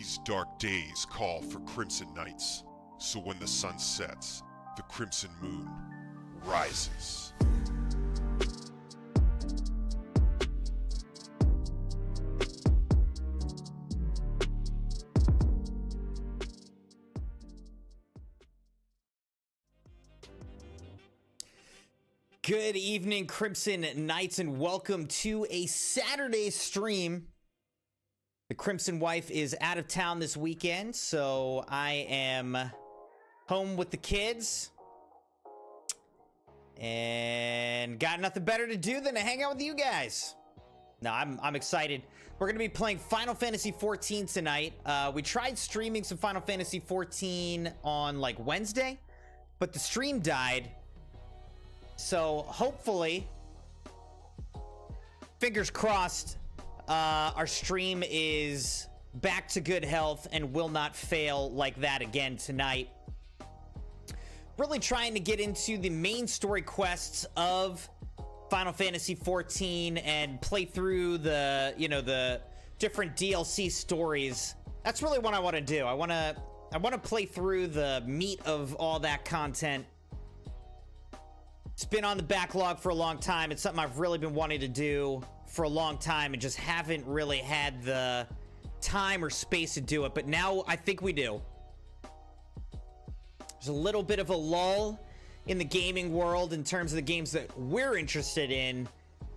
These dark days call for crimson nights, so when the sun sets, the crimson moon rises. Good evening, Crimson Knights, and welcome to a Saturday stream. The Crimson wife is out of town this weekend, so I am home with the kids. And got nothing better to do than to hang out with you guys. No, I'm excited. We're going to be playing Final Fantasy XIV tonight. We tried streaming some Final Fantasy XIV on, like, Wednesday, but the stream died. So, hopefully, fingers crossed, our stream is back to good health and will not fail like that again tonight. Really trying to get into the main story quests of Final Fantasy XIV and play through the, the different DLC stories. That's really what I want to do. I want to play through the meat of all that content. It's been on the backlog for a long time. It's something I've really been wanting to do for a long time and just haven't really had the time or space to do it. But now I think we do. There's a little bit of a lull in the gaming world in terms of the games that we're interested in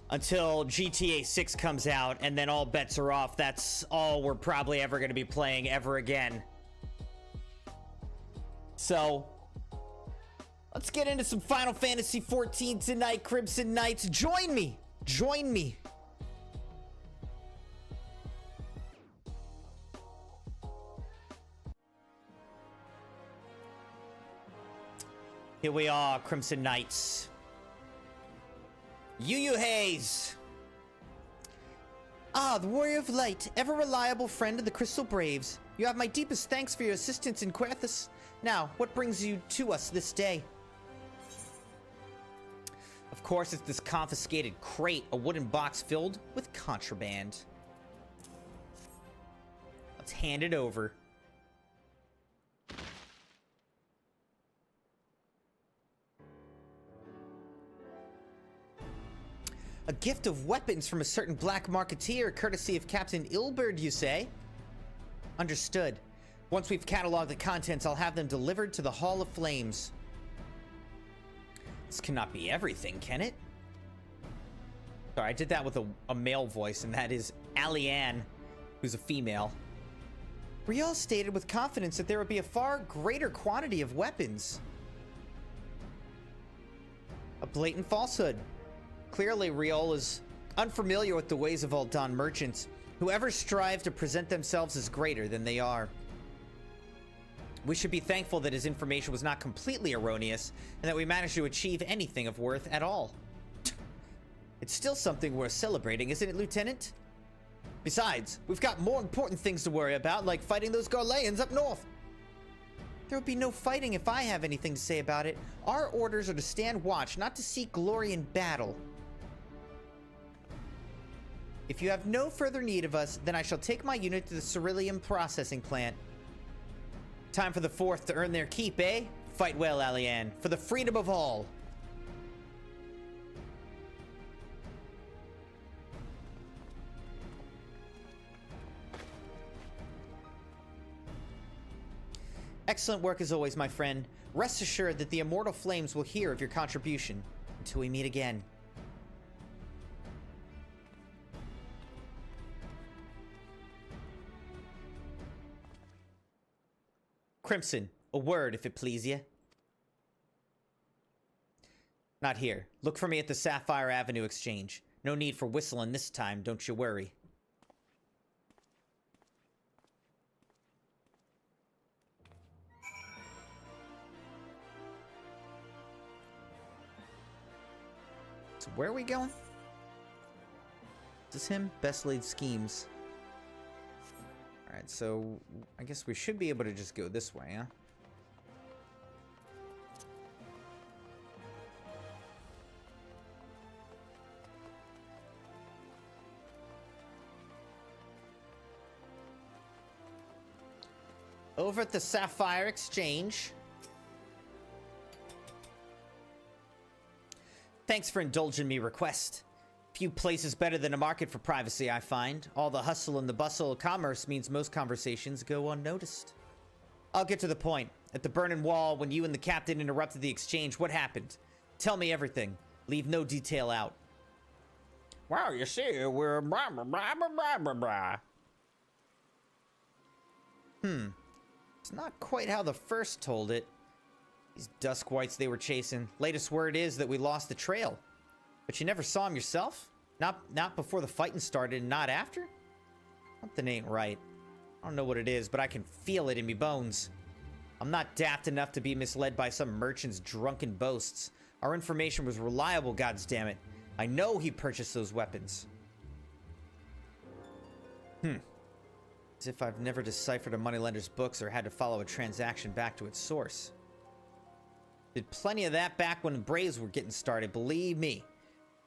until GTA 6 comes out, and then all bets are off. That's all we're probably ever going to be playing ever again. So let's get into some Final Fantasy XIV tonight, Crimson Knights. Join me. Join me. Here we are, Crimson Knights. Yu Hayes. Ah, the Warrior of Light, ever reliable friend of the Crystal Braves. You have my deepest thanks for your assistance in Querthus. Now, what brings you to us this day? Of course, it's this confiscated crate, a wooden box filled with contraband. Let's hand it over. A gift of weapons from a certain black marketeer, courtesy of Captain Ilberd, you say? Understood. Once we've cataloged the contents, I'll have them delivered to the Hall of Flames. This cannot be everything, can it? Sorry, I did that with a male voice, and that is Alianne, who's a female. Riol stated with confidence that there would be a far greater quantity of weapons. A blatant falsehood. Clearly, Riol is unfamiliar with the ways of Aldan merchants, who ever strive to present themselves as greater than they are. We should be thankful that his information was not completely erroneous, and that we managed to achieve anything of worth at all. It's still something worth celebrating, isn't it, Lieutenant? Besides, we've got more important things to worry about, like fighting those Garleans up north. There would be no fighting if I have anything to say about it. Our orders are to stand watch, not to seek glory in battle. If you have no further need of us, then I shall take my unit to the Ceruleum processing plant. Time for the Fourth to earn their keep, eh? Fight well, Alianne, for the freedom of all. Excellent work as always, my friend. Rest assured that the immortal flames will hear of your contribution. Until we meet again. Crimson, a word, if it please ye. Not here. Look for me at the Sapphire Avenue Exchange. No need for whistling this time, don't you worry. So where are we going? Is this him? Best laid schemes. Alright, so I guess we should be able to just go this way, huh? over at the Sapphire Exchange. Thanks for indulging me request. Few places better than a market for privacy, I find. All the hustle and the bustle of commerce means most conversations go unnoticed. I'll get to the point. At the Burning Wall, when you and the captain interrupted the exchange, what happened? Tell me everything. Leave no detail out. Well, you see, we're blah, blah, blah, blah, blah, blah. It's not quite how the first told it. These dusk whites they were chasing. Latest word is that we lost the trail. But you never saw him yourself? Not before the fighting started and not after? Something ain't right. I don't know what it is, but I can feel it in me bones. I'm not daft enough to be misled by some merchant's drunken boasts. Our information was reliable, goddammit. I know he purchased those weapons. As if I've never deciphered a moneylender's books or had to follow a transaction back to its source. Did plenty of that back when the Braves were getting started, believe me.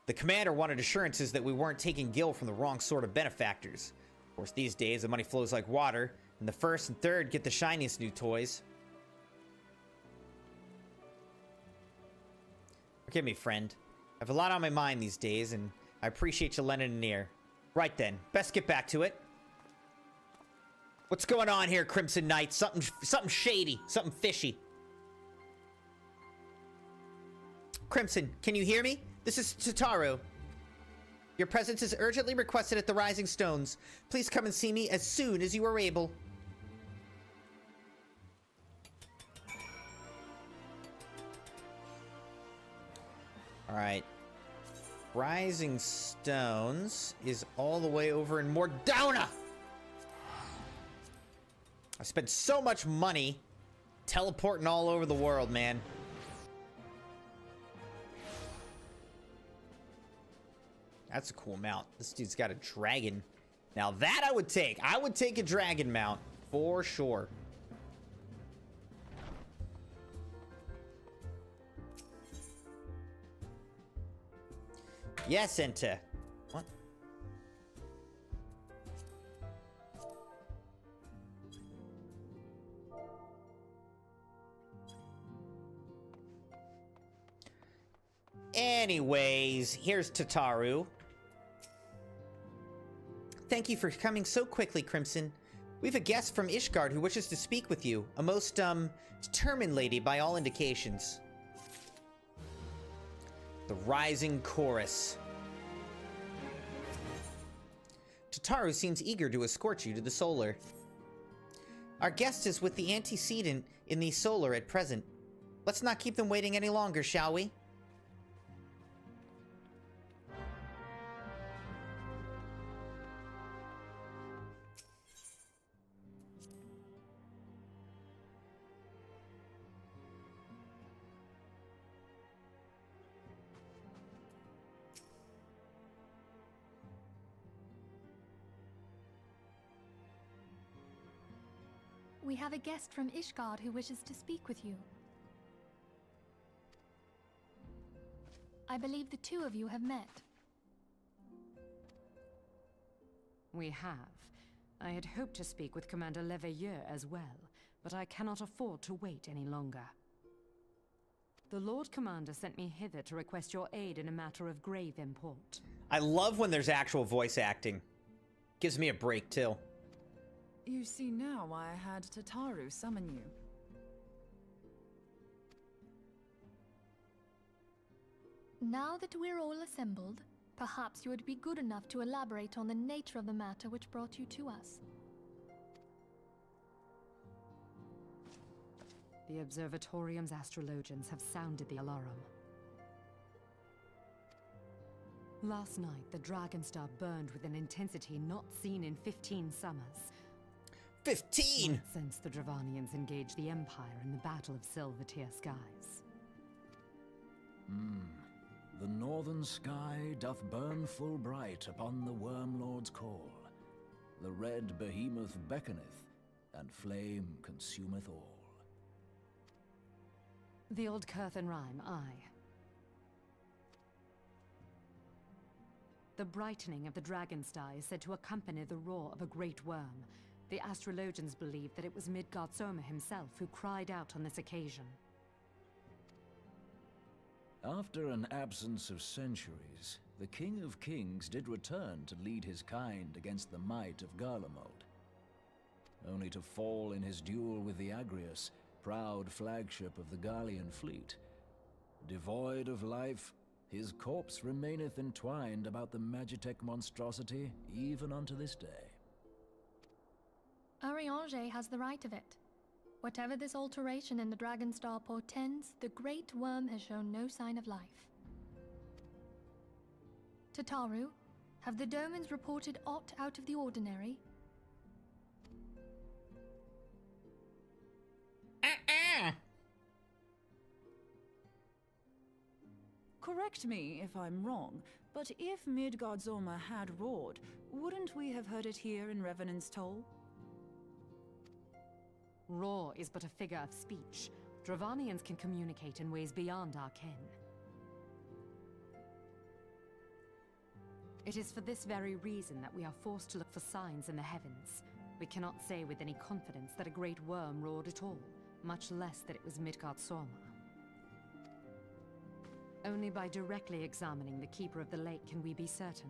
The commander wanted assurances that we weren't taking gil from the wrong sort of benefactors. Of course, these days, the money flows like water, and the first and third get the shiniest new toys. Forgive me, friend. I have a lot on my mind these days, and I appreciate you lending an ear. Right then, best get back to it. What's going on here, Crimson Knight? Something shady, something fishy. Crimson, can you hear me? This is Tataru. Your presence is urgently requested at the Rising Stones. Please come and see me as soon as you are able. Alright. Rising Stones is all the way over in Mordona! I spent so much money teleporting all over the world, man. That's a cool mount. This dude's got a dragon. Now that I would take. I would take a dragon mount for sure. Yes, enter. What? Anyways, here's Tataru. Thank you for coming so quickly, Crimson. We have a guest from Ishgard who wishes to speak with you. A most, determined lady by all indications. The Rising Chorus. Tataru seems eager to escort you to the Solar. Our guest is with the antecedent in the Solar at present. Let's not keep them waiting any longer, shall we? We have a guest from Ishgard who wishes to speak with you. I believe the two of you have met. We have. I had hoped to speak with Commander Leveilleur as well, but I cannot afford to wait any longer. The Lord Commander sent me hither to request your aid in a matter of grave import. I love when there's actual voice acting. Gives me a break, too. You see now why I had Tataru summon you. Now that we're all assembled, perhaps you would be good enough to elaborate on the nature of the matter which brought you to us. The Observatorium's astrologians have sounded the alarm. Last night, the Dragonstar burned with an intensity not seen in 15 summers. 15! Since the Dravanians engaged the Empire in the Battle of Silvertear Skies. The northern sky doth burn full bright upon the Wormlord's call. The red behemoth beckoneth, and flame consumeth all. The old Curthan rhyme, aye. The brightening of the Dragonstar is said to accompany the roar of a great worm, The astrologians believe that it was Midgard-Soma himself who cried out on this occasion. After an absence of centuries, the King of Kings did return to lead his kind against the might of Garlemald, only to fall in his duel with the Agrius, proud flagship of the Gallian fleet. Devoid of life, his corpse remaineth entwined about the Magitech monstrosity even unto this day. Ariange has the right of it. Whatever this alteration in the Dragon Star portends, the Great Worm has shown no sign of life. Tataru, have the Domans reported aught out of the ordinary? Correct me if I'm wrong, but if Midgard-Soma had roared, wouldn't we have heard it here in Revenant's Toll? Roar is but a figure of speech. Dravanians can communicate in ways beyond our ken. It is for this very reason that we are forced to look for signs in the heavens. We cannot say with any confidence that a great worm roared at all, much less that it was Midgard-Soma. Only by directly examining the Keeper of the Lake can we be certain.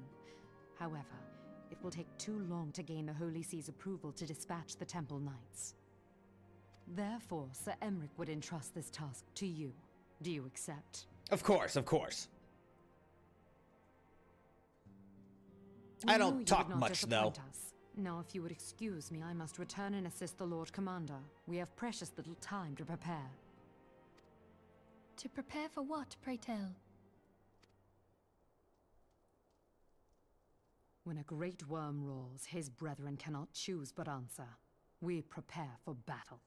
However, it will take too long to gain the Holy See's approval to dispatch the Temple Knights. Therefore, Sir Emric would entrust this task to you. Do you accept? Of course, of course. We I knew don't you talk would not much, though. disappoint us. Now, if you would excuse me, I must return and assist the Lord Commander. We have precious little time to prepare. To prepare for what, pray tell? When a great worm roars, his brethren cannot choose but answer. We prepare for battle.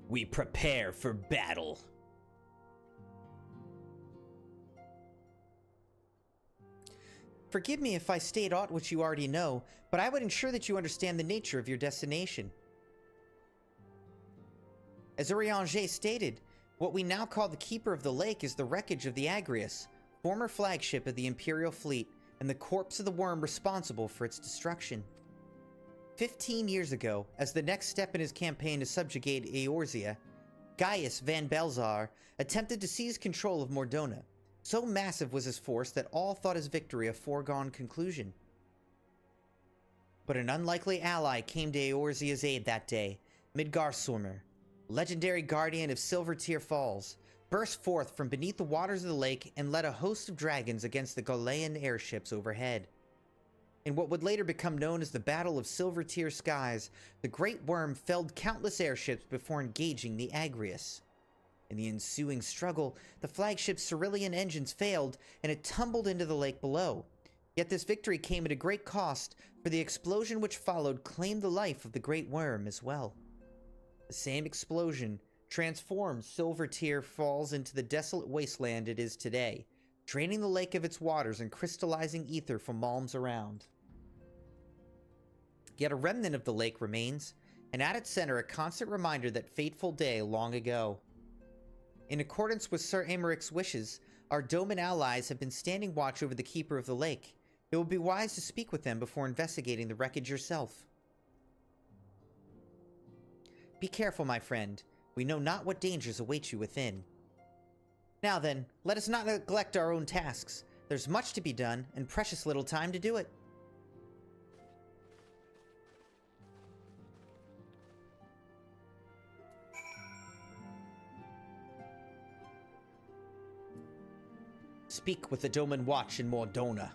We prepare for battle. Forgive me if I state aught which you already know, but I would ensure that you understand the nature of your destination. As Urianger stated, what we now call the Keeper of the Lake is the wreckage of the Agrius, former flagship of the Imperial fleet, and the corpse of the worm responsible for its destruction. 15 years ago, as the next step in his campaign to subjugate Eorzea, Gaius Van Belzar attempted to seize control of Mordona. So massive was his force that all thought his victory a foregone conclusion. But an unlikely ally came to Eorzea's aid that day. Midgard-Sormr, legendary guardian of Silvertear Falls, burst forth from beneath the waters of the lake and led a host of dragons against the Galean airships overhead. In what would later become known as the Battle of Silvertear Skies, the Great Worm felled countless airships before engaging the Agrius. In the ensuing struggle, the flagship's Cerulean engines failed, and it tumbled into the lake below. Yet this victory came at a great cost, for the explosion which followed claimed the life of the Great Worm as well. The same explosion transformed Silvertear Falls into the desolate wasteland it is today, draining the lake of its waters and crystallizing ether from malms around. Yet a remnant of the lake remains, and at its center a constant reminder that fateful day long ago. In accordance with Sir Amaric's wishes, our Doman allies have been standing watch over the Keeper of the Lake. It would be wise to speak with them before investigating the wreckage yourself. Be careful, my friend. We know not what dangers await you within. Now then, let us not neglect our own tasks. There's much to be done, and precious little time to do it. Speak with the Doman Watch in Mordona.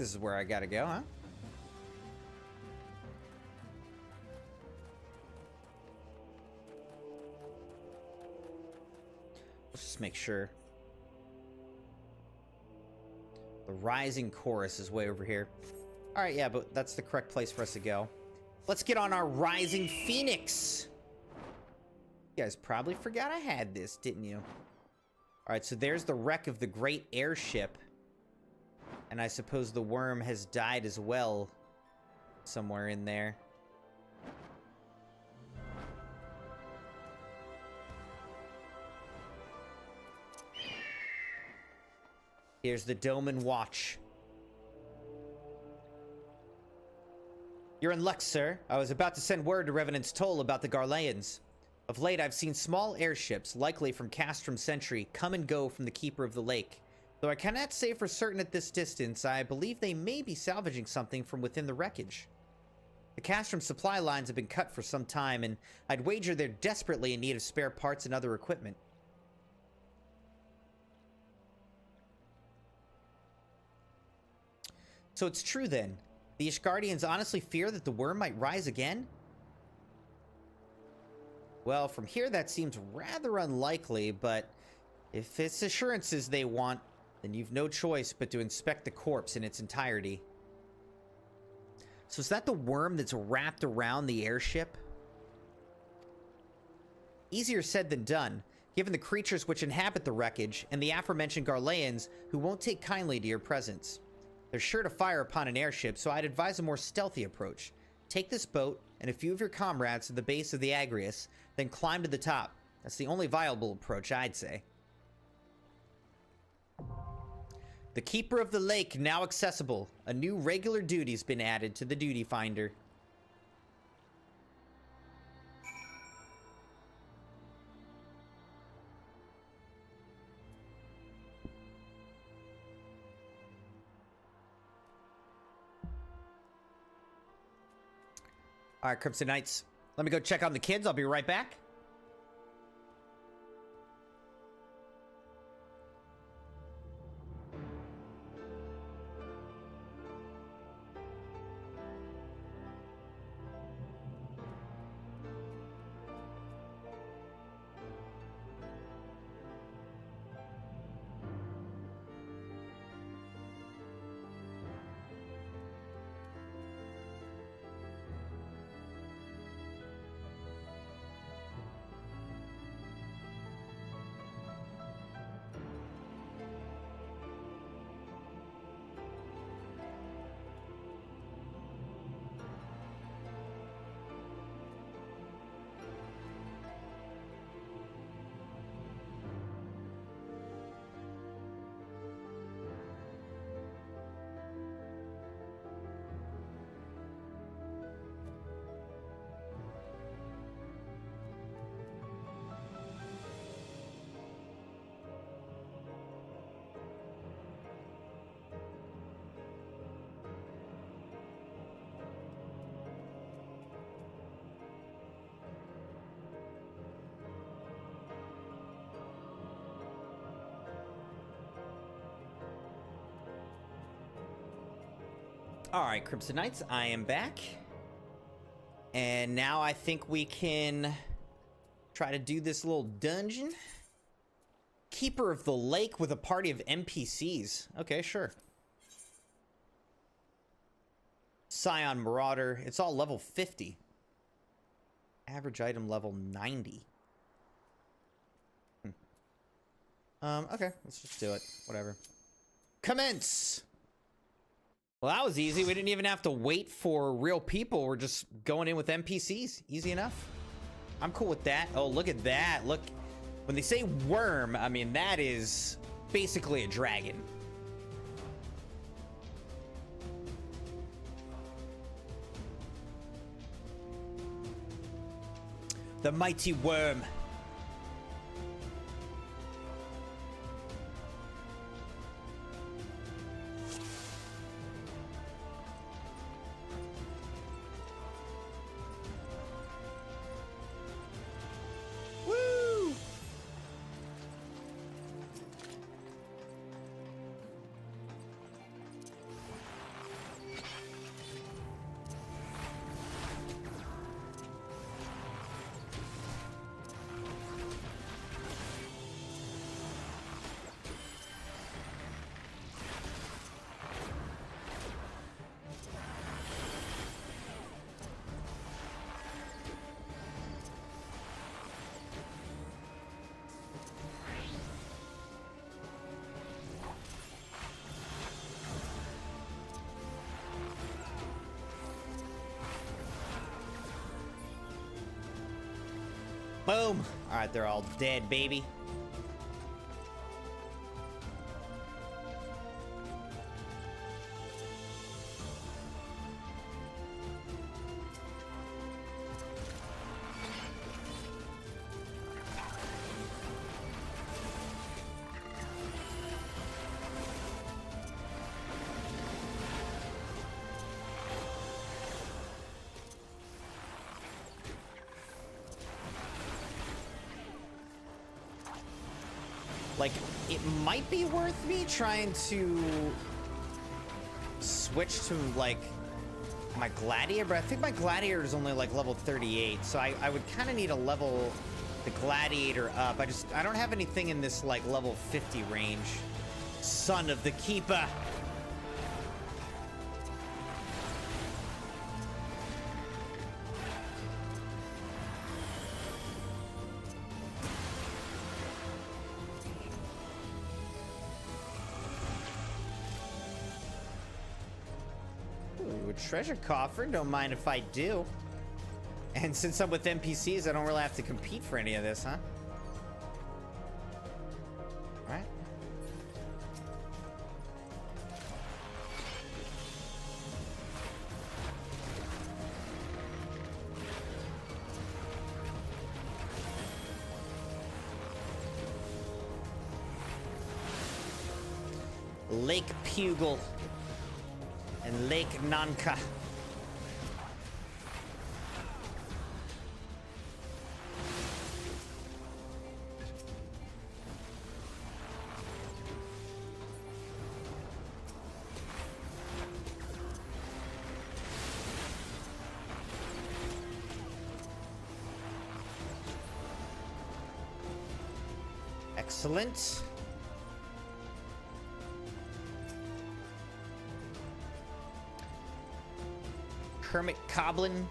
this is where I gotta go, huh? Let's just make sure. The Rising Chorus is way over here. Alright, yeah, but that's the correct place for us to go. Let's get on our Rising Phoenix. You guys probably forgot I had this, didn't you? Alright, so there's the wreck of the great airship. And I suppose the worm has died as well. Somewhere in there. Here's the Doman Watch. You're in luck, sir. I was about to send word to Revenant's Toll about the Garleans. Of late, I've seen small airships, likely from Castrum Sentry, come and go from the Keeper of the Lake. Though I cannot say for certain at this distance, I believe they may be salvaging something from within the wreckage. The Castrum supply lines have been cut for some time, and I'd wager they're desperately in need of spare parts and other equipment. So it's true then. The Ishgardians honestly fear that the worm might rise again? Well, from here that seems rather unlikely, but if it's assurances they want, then you've no choice but to inspect the corpse in its entirety. So is that the worm that's wrapped around the airship? Easier said than done, given the creatures which inhabit the wreckage and the aforementioned Garleans who won't take kindly to your presence. They're sure to fire upon an airship, so I'd advise a more stealthy approach. Take this boat and a few of your comrades to the base of the Agrius, then climb to the top. That's the only viable approach, I'd say. The Keeper of the Lake now accessible. A new regular duty's been added to the duty finder. All right, Crimson Knights. Let me go check on the kids. I'll be right back. All right, Crimson Knights, I am back. And now I think we can try to do this little dungeon. Keeper of the Lake with a party of NPCs. Okay, sure. Scion Marauder. It's all level 50. Average item level 90. Okay, let's just do it. Whatever. Commence! Well, that was easy. We didn't even have to wait for real people. We're just going in with NPCs. Easy enough. I'm cool with that. Oh, look at that. Look. When they say worm, I mean, that is basically a dragon. The mighty worm. Boom. All right, they're all dead, baby. Like, it might be worth me trying to switch to, like, my Gladiator, but I think my Gladiator is only, like, level 38, so I would kind of need to level the Gladiator up. I don't have anything in this, like, level 50 range. Son of the Keeper. Treasure coffer, don't mind if I do. And since I'm with NPCs, I don't really have to compete for any of this, huh? All right. Lake Pugil and Lake Nanka. Excellent. Kermit Coblin.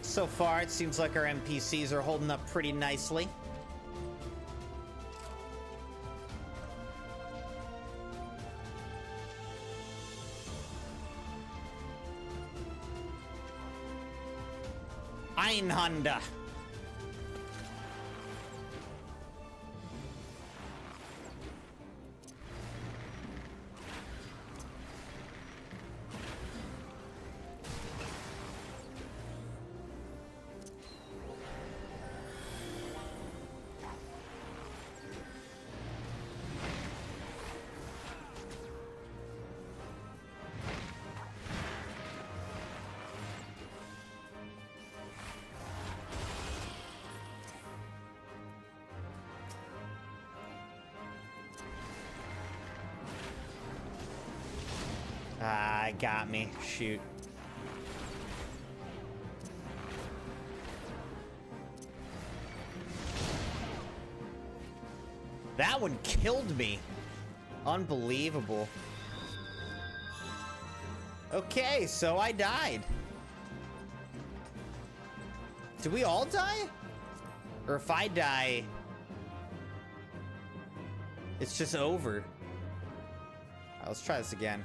So far, it seems like our NPCs are holding up pretty nicely. Einhanda. Ah, got me. Shoot. That one killed me. Unbelievable. Okay, so I died. Did we all die? Or if I die, it's just over. All right, let's try this again.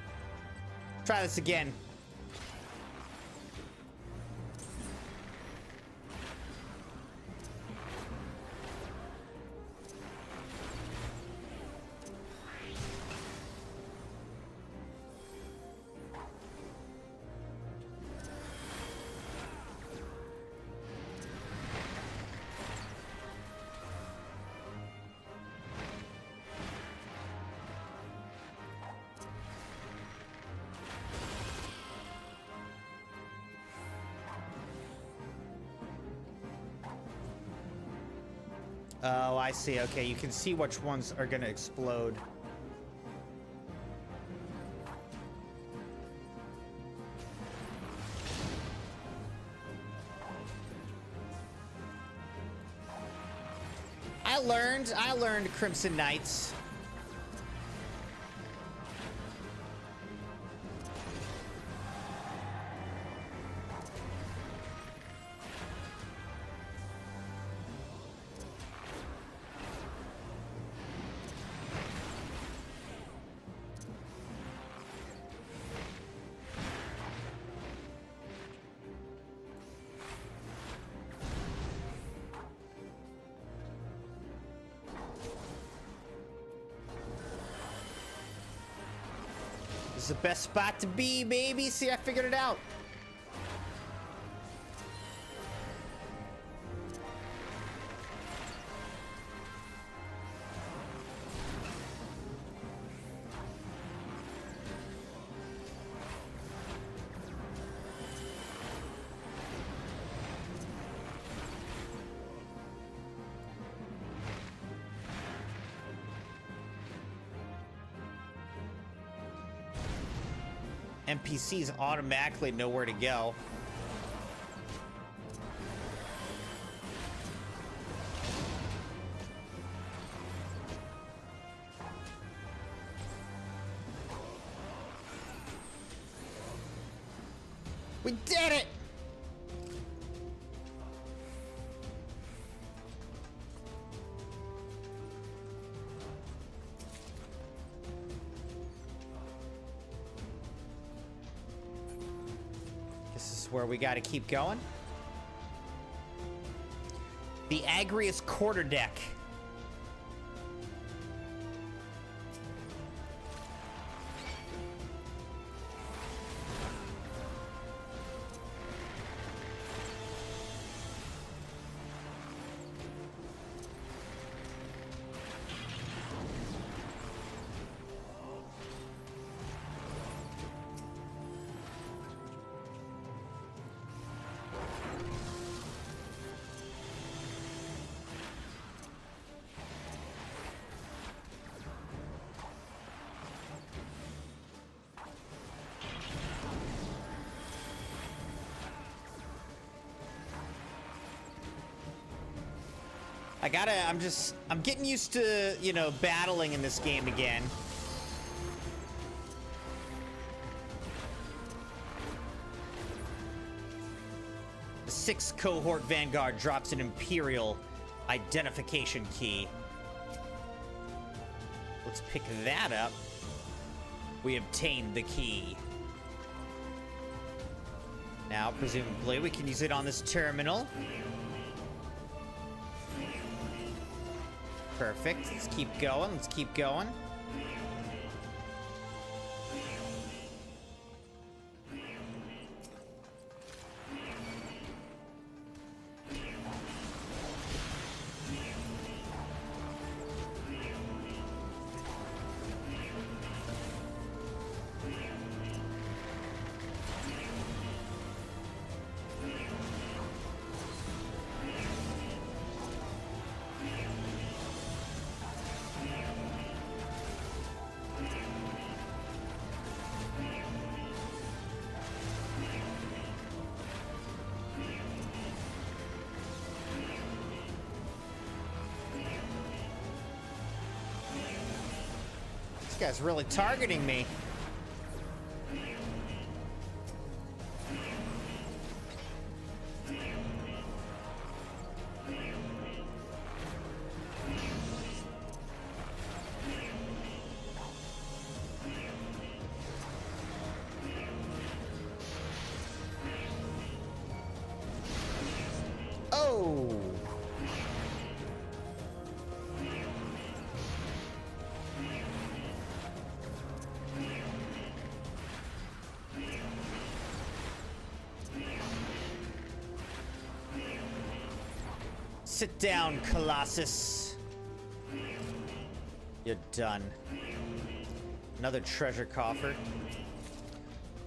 Try this again. Oh, I see. Okay, you can see which ones are gonna explode. I learned Crimson Knights. This is the best spot to be, baby. See, I figured it out. NPCs automatically know where to go. We did it! Where we got to keep going. The Agrius Quarterdeck. I'm getting used to, you know, battling in this game again. The 6th cohort Vanguard drops an Imperial identification key. Let's pick that up. We obtained the key. Now, presumably, we can use it on this terminal. Perfect. Let's keep going. Let's keep going. This guy's really targeting me. Oh! Sit down, Colossus. You're done. Another treasure coffer.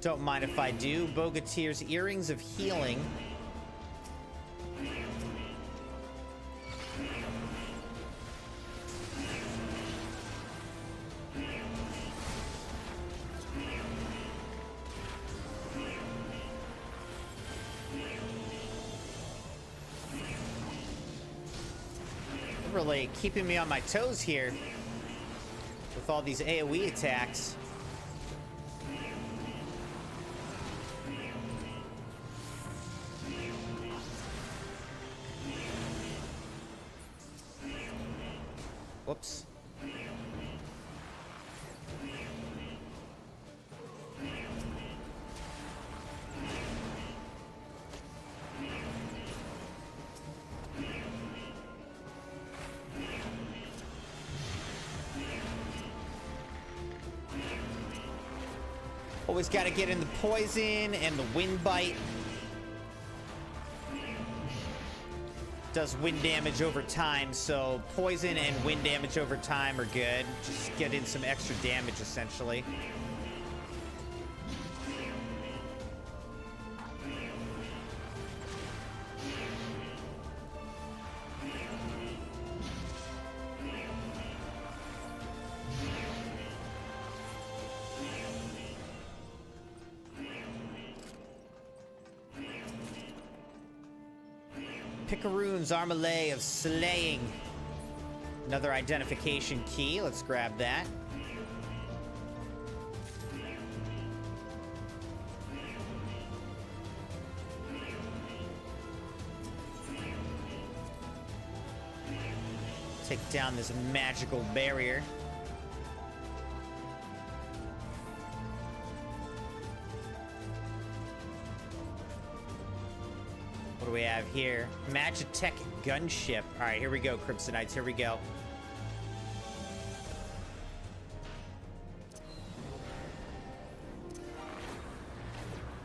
Don't mind if I do. Bogatir's Earrings of Healing. really keeping me on my toes here with all these AoE attacks. Whoops. Always got to get in the poison and the wind bite. Does wind damage over time, so poison and wind damage over time are good. Just get in some extra damage, essentially. Picaroon's Armalet of Slaying. Another identification key. Let's grab that. Take down this magical barrier. What do we have here? Magitech gunship. All right, here we go, Crimsonites. Here we go.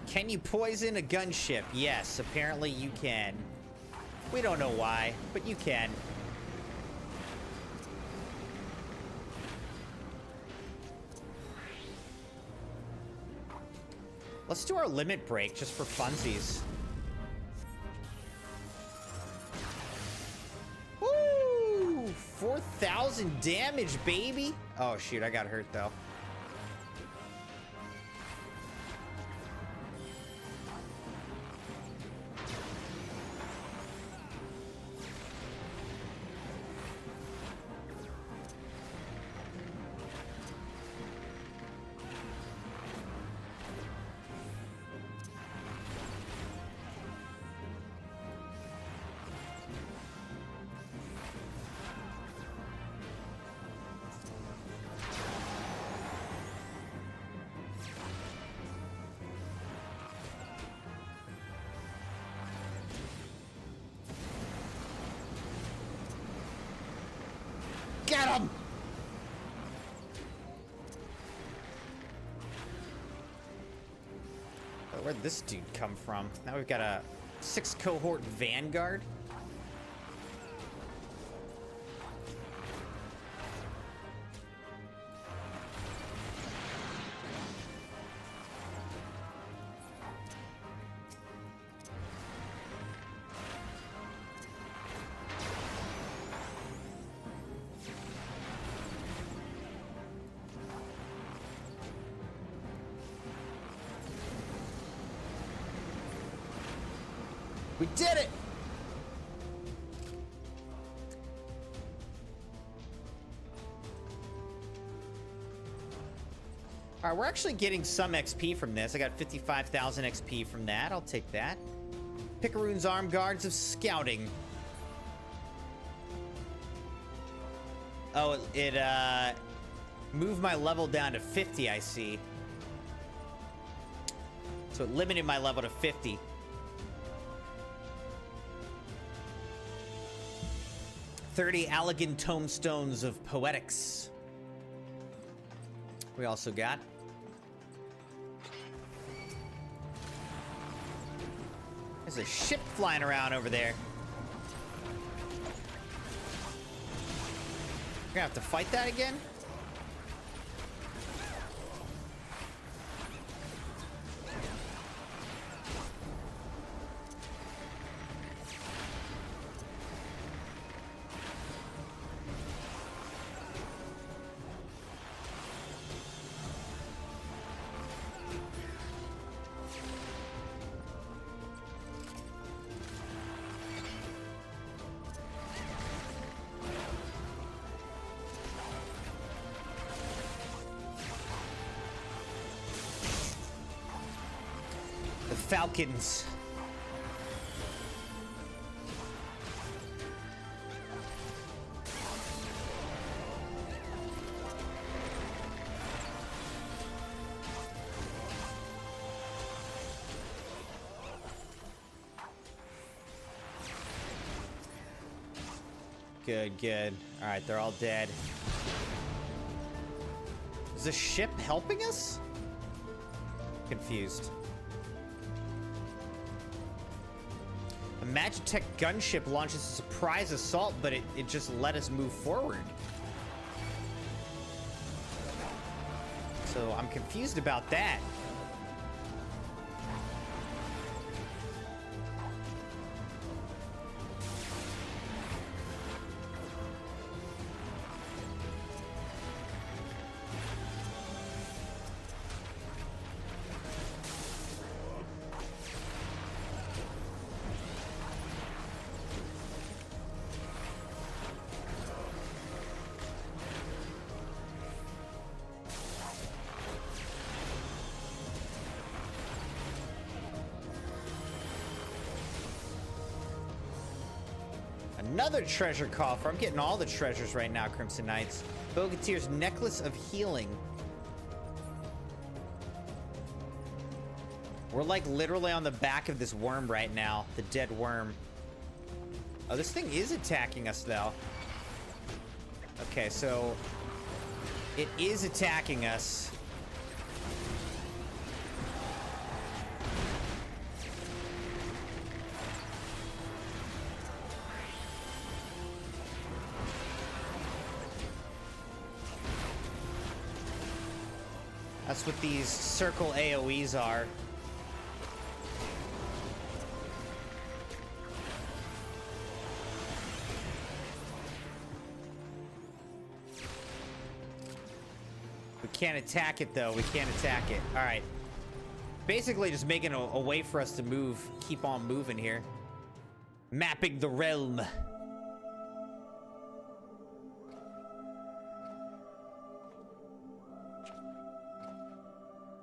Can you poison a gunship? Yes, apparently you can. We don't know why, but you can. Let's do our limit break just for funsies. Woo! 4,000 damage, baby! Oh, shoot, I got hurt, though. Get him! Oh, where'd this dude come from? Now we've got a 6 cohort Vanguard. We did it! All right, we're actually getting some XP from this. I got 55,000 XP from that. I'll take that. Picaroon's Armed Guards of Scouting. Oh, it moved my level down to 50, I see. So it limited my level to 50. 30 Allegan Tomestones of Poetics. We also got there's a ship flying around over there. We're gonna have to fight that again? falcons. Good, good. All right, they're all dead. Is the ship helping us? Confused. A Magitech gunship launches a surprise assault, but it just let us move forward. So I'm confused about that. Another treasure coffer. I'm getting all the treasures right now, Crimson Knights. Bogatir's Necklace of Healing. We're like literally on the back of this worm right now. The dead worm. Oh, this thing is attacking us though. Okay, so it is attacking us. That's what these circle AoEs are. We can't attack it though. We can't attack it. All right. Basically just making a way for us to move. Keep on moving here. Mapping the realm.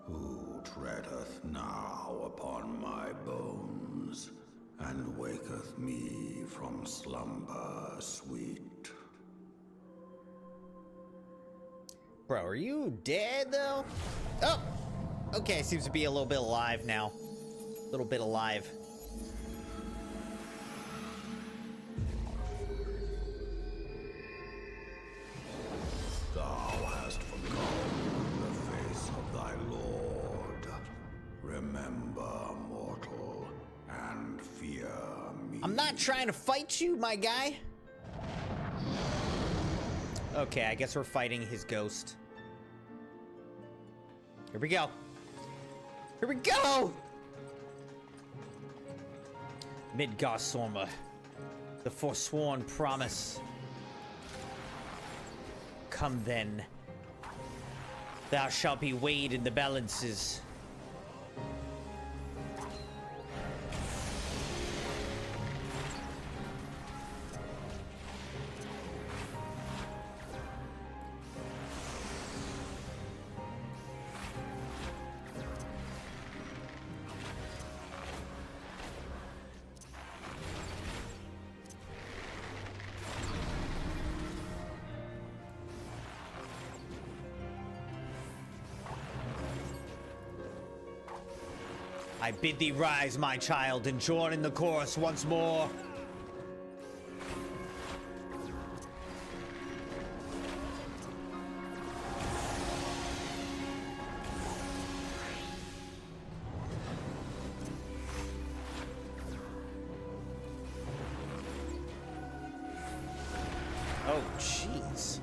Who treadeth now upon my bones, and waketh me from slumber sweet? Bro, are you dead though? Oh! Okay, seems to be a little bit alive now. A little bit alive. Thou hast forgotten the face of thy Lord. Remember, mortal, and fear me. I'm not trying to fight you, my guy. Okay, I guess we're fighting his ghost. Here we go. Here we go! Midgard-Sorma. The forsworn promise. Come then. Thou shalt be weighed in the balances. I bid thee rise, my child, and join in the chorus once more. Oh, jeez.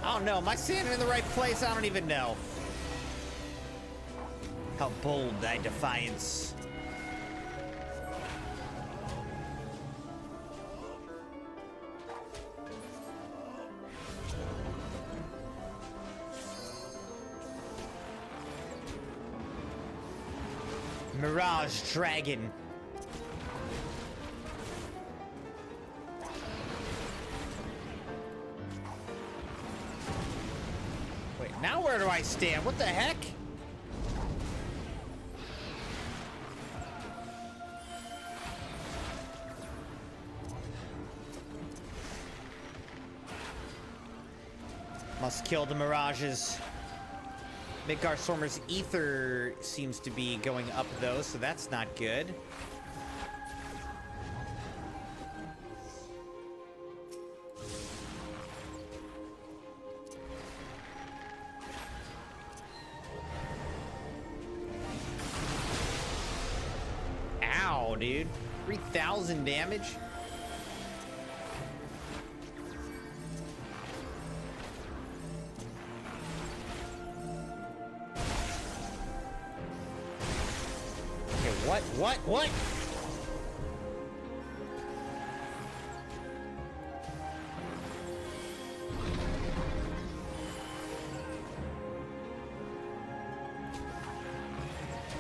I don't know. Am I standing in the right place? I don't even know. How bold thy defiance. Mirage Dragon. Wait, now where do I stand? What the heck? Must kill the mirages. Midgar Stormer's ether seems to be going up though, so that's not good. Ow, dude. 3,000 damage. What?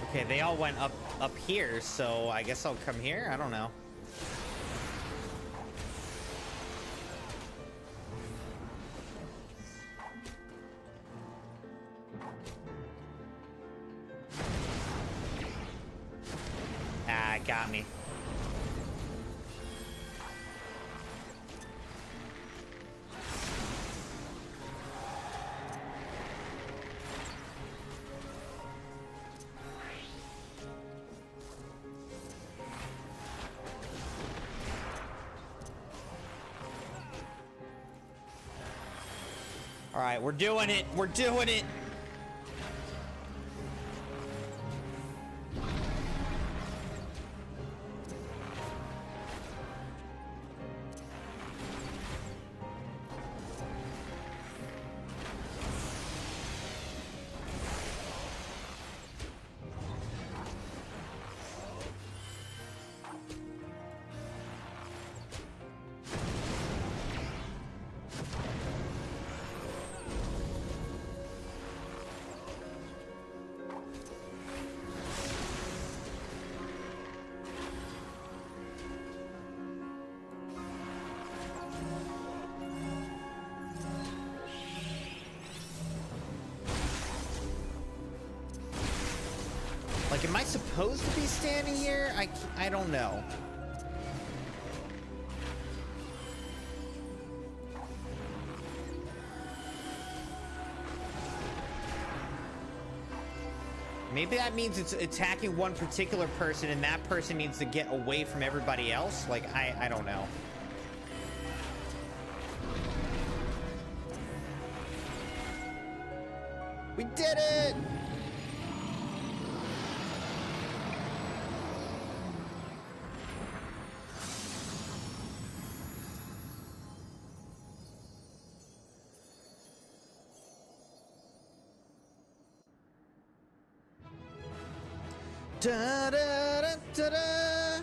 Okay, they all went up here, so I guess I'll come here? I don't know. Got me. All right, we're doing it. We're doing it. Like, am I supposed to be standing here? I don't know. Maybe that means it's attacking one particular person and that person needs to get away from everybody else? Like, I don't know. We did it! Da, da, da, da, da.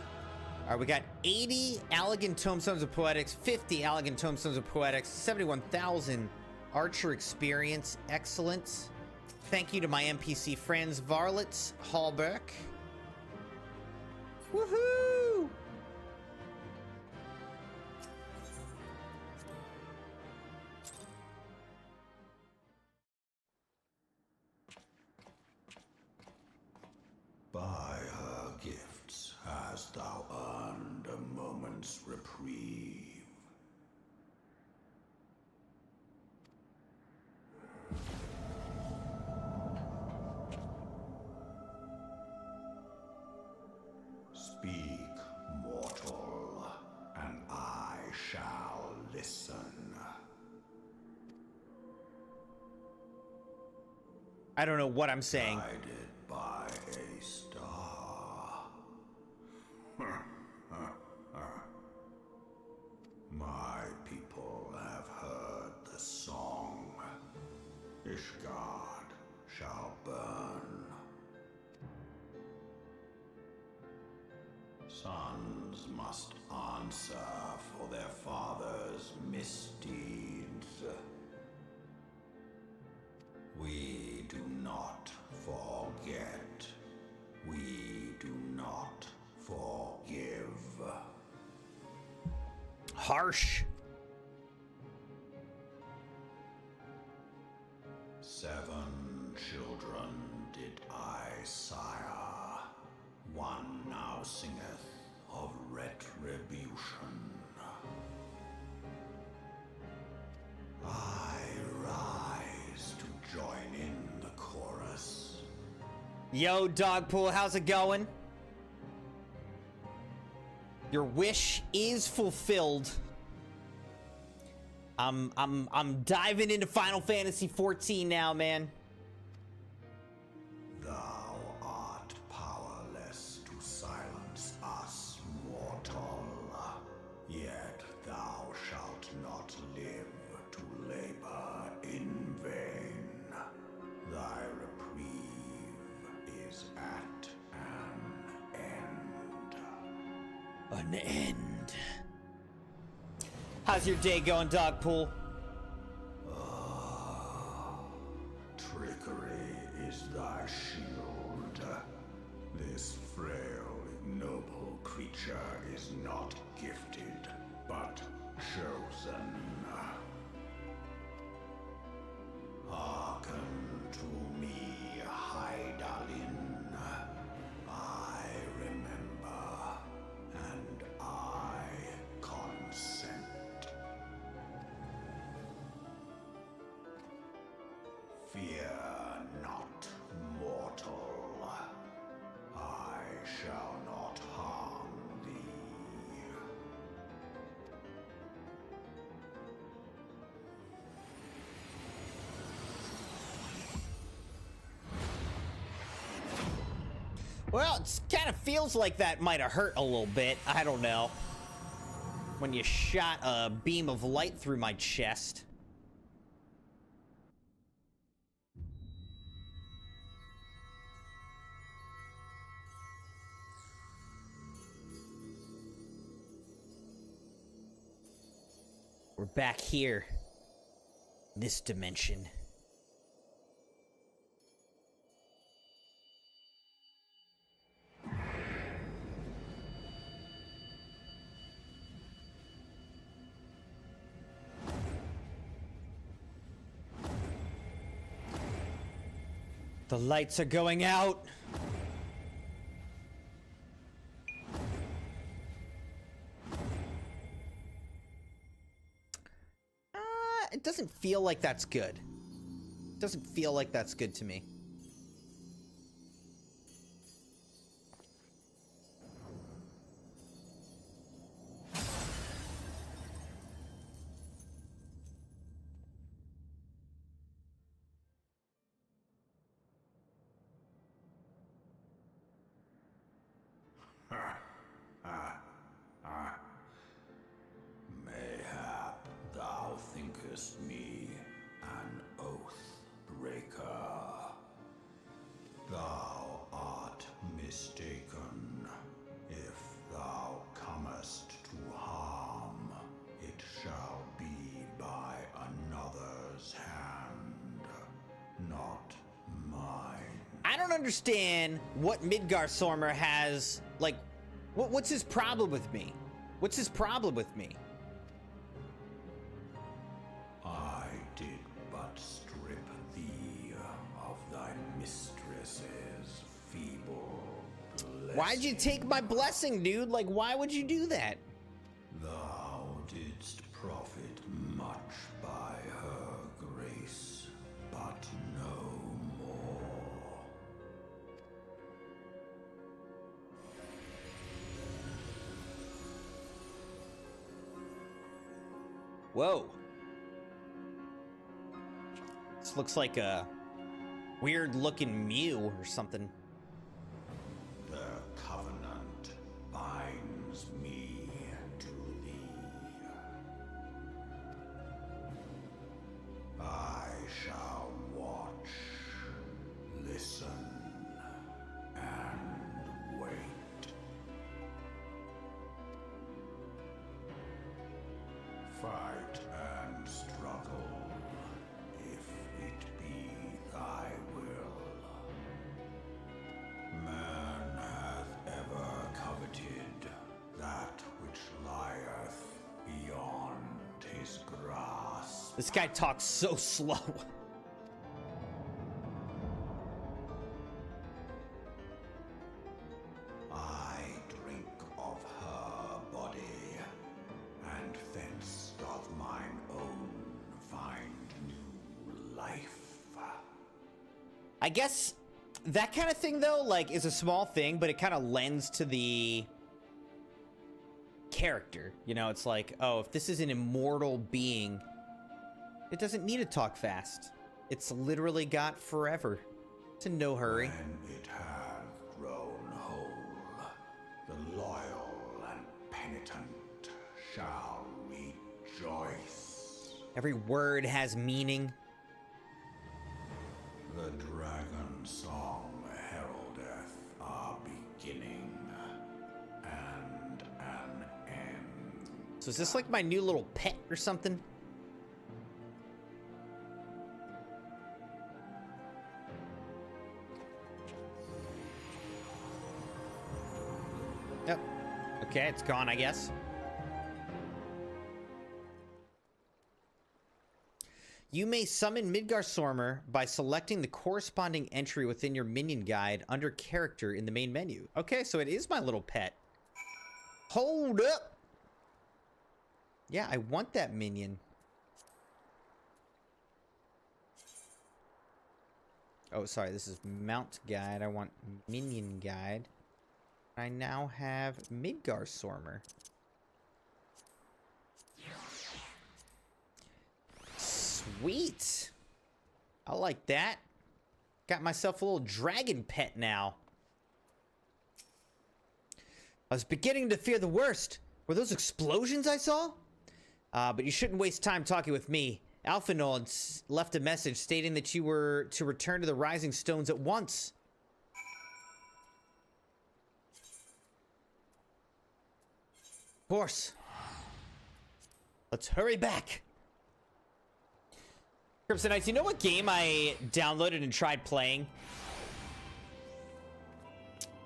All right, we got 80 Allegan Tomestones of Poetics, 50 Allegan Tomestones of Poetics, 71,000 Archer experience. Excellent. Thank you to my NPC friends, Varlet, Hallberg. Woohoo! By her gifts hast thou earned a moment's reprieve. Speak, mortal, and I shall listen. I don't know what I'm saying. Guided by a star. My people have heard the song. Ishgard shall burn. Sons must answer for their father's misdeeds. We do not forget. We do not forgive. Harsh. 7 children did I sire. One now singeth of retribution. I rise to join in the chorus. Yo, Dogpool, how's it going? Your wish is fulfilled. I'm diving into Final Fantasy XIV now, man. Thou art powerless to silence us, mortal. Yet thou shalt not live to labor in vain. Thy reprieve is at an end. An end. How's your day going, Dogpool? Trickery is thy shield. This frail, ignoble creature is not gifted, but chosen. Hearken to me, Hydaelyn. I remember, and I consent. Fear not, mortal. I shall not harm thee. Well, it kind of feels like that might have hurt a little bit. I don't know. When you shot a beam of light through my chest. We're back here. This dimension. The lights are going out. It doesn't feel like that's good. It doesn't feel like that's good to me. Mayhap thou thinkest me an oath breaker. Thou art mistaken. If thou comest to harm, it shall be by another's hand, not mine. I don't understand what Midgardsormr has, like, what's his problem with me? What's his problem with me? I did but strip thee of thy mistress's feeble blessing. Why'd you take my blessing, dude? Like, why would you do that? Thou didst profit much by her grace, but no more. Whoa. This looks like a weird looking Mew or something. The covenant binds me to thee. I shall watch, listen, and wait. Fight and struggle, if it be thy will. Man hath ever coveted that which lieth beyond his grasp. This guy talks so slow. I guess that kind of thing, though, like, is a small thing, but it kind of lends to the character. You know, it's like, oh, if this is an immortal being, it doesn't need to talk fast. It's literally got forever. It's in no hurry. When it hath grown whole, the loyal and penitent shall rejoice. Every word has meaning. The dragon song heraldeth a beginning and an end. So is this like my new little pet or something? Yep. Okay, it's gone, I guess. You may summon Midgardsormr by selecting the corresponding entry within your minion guide under character in the main menu. Okay, so it is my little pet. Hold up! Yeah, I want that minion. Oh, sorry, this is mount guide. I want minion guide. I now have Midgardsormr. Sweet. I like that. Got myself a little dragon pet now. I was beginning to fear the worst. Were those explosions I saw? But you shouldn't waste time talking with me. Alphinaud left a message stating that you were to return to the Rising Stones at once. Of course. Let's hurry back. Crimson Knights, you know what game I downloaded and tried playing?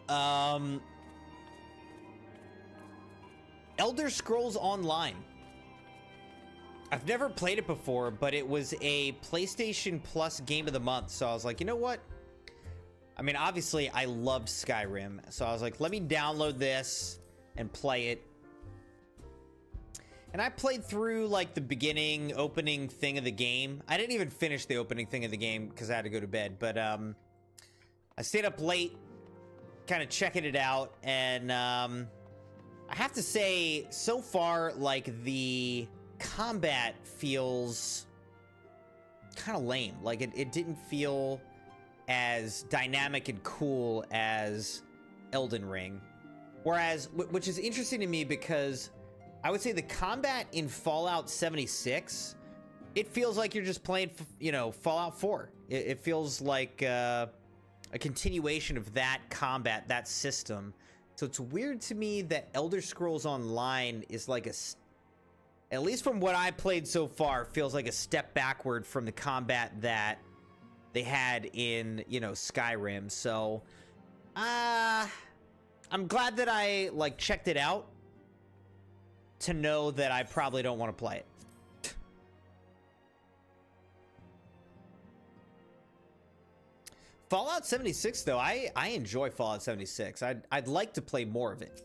Elder Scrolls Online. I've never played it before, but it was a PlayStation Plus Game of the Month. So I was like, you know what? I mean, obviously, I loved Skyrim. So I was like, let me download this and play it. And I played through, like, the beginning, opening thing of the game. I didn't even finish the opening thing of the game because I had to go to bed. But I stayed up late, kind of checking it out. And I have to say, so far, like, the combat feels kind of lame. Like, it didn't feel as dynamic and cool as Elden Ring. Whereas, which is interesting to me because I would say the combat in Fallout 76, it feels like you're just playing, you know, Fallout 4. It feels like a continuation of that combat, that system. So it's weird to me that Elder Scrolls Online is like at least from what I played so far, feels like a step backward from the combat that they had in, you know, Skyrim. So, I'm glad that I, like, checked it out to know that I probably don't want to play it. Fallout 76, though, I enjoy Fallout 76. I'd like to play more of it.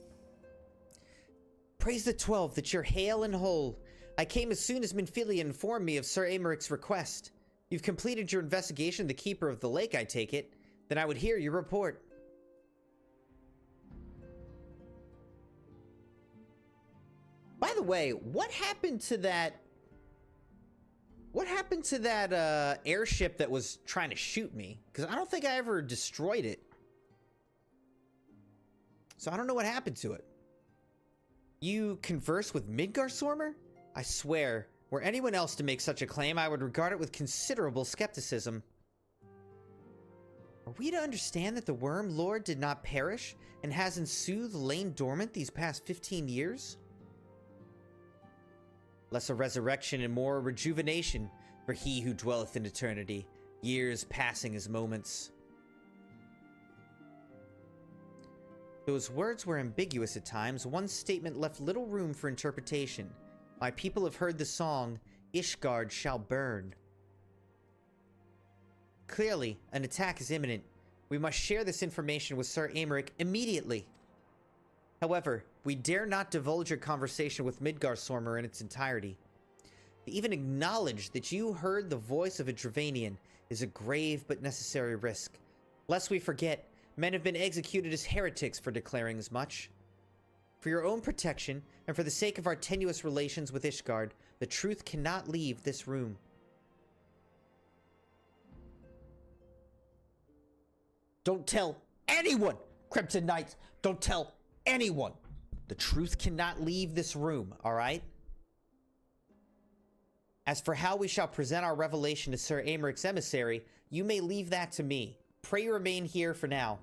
Praise the 12 that you're hale and whole. I came as soon as Minfilia informed me of Sir Amaric's request. You've completed your investigation of the Keeper of the Lake, I take it. Then I would hear your report. By the way, what happened to that? What happened to that airship that was trying to shoot me? Because I don't think I ever destroyed it. So I don't know what happened to it. You converse with Midgardsormr? I swear, were anyone else to make such a claim, I would regard it with considerable skepticism. Are we to understand that the Worm Lord did not perish and has in sooth lain dormant these past 15 years? Less a resurrection and more a rejuvenation for he who dwelleth in eternity, years passing as moments. Those words were ambiguous at times. One statement left little room for interpretation. My people have heard the song, Ishgard shall burn. Clearly, an attack is imminent. We must share this information with Sir Amaric immediately. However, we dare not divulge your conversation with Midgardsormr in its entirety. To even acknowledge that you heard the voice of a Dravanian is a grave but necessary risk. Lest we forget, men have been executed as heretics for declaring as much. For your own protection, and for the sake of our tenuous relations with Ishgard, the truth cannot leave this room. Don't tell anyone, Crimson Knights! Don't tell anyone! The truth cannot leave this room, alright? As for how we shall present our revelation to Sir Americ's emissary, you may leave that to me. Pray you remain here for now.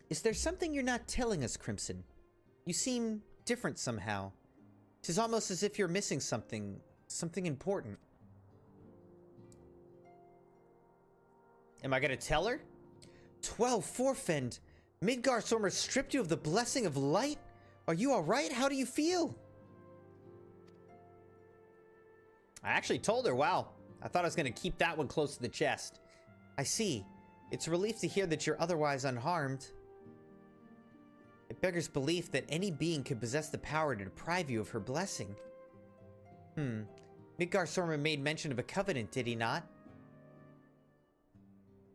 Is there something you're not telling us, Crimson? You seem different somehow. 'Tis almost as if you're missing something important. Am I gonna tell her? 12 Forfend! Midgar Sormer stripped you of the blessing of light? Are you alright? How do you feel? I actually told her, wow. I thought I was gonna keep that one close to the chest. I see. It's a relief to hear that you're otherwise unharmed. It beggars belief that any being could possess the power to deprive you of her blessing. Midgar Sormer made mention of a covenant, did he not?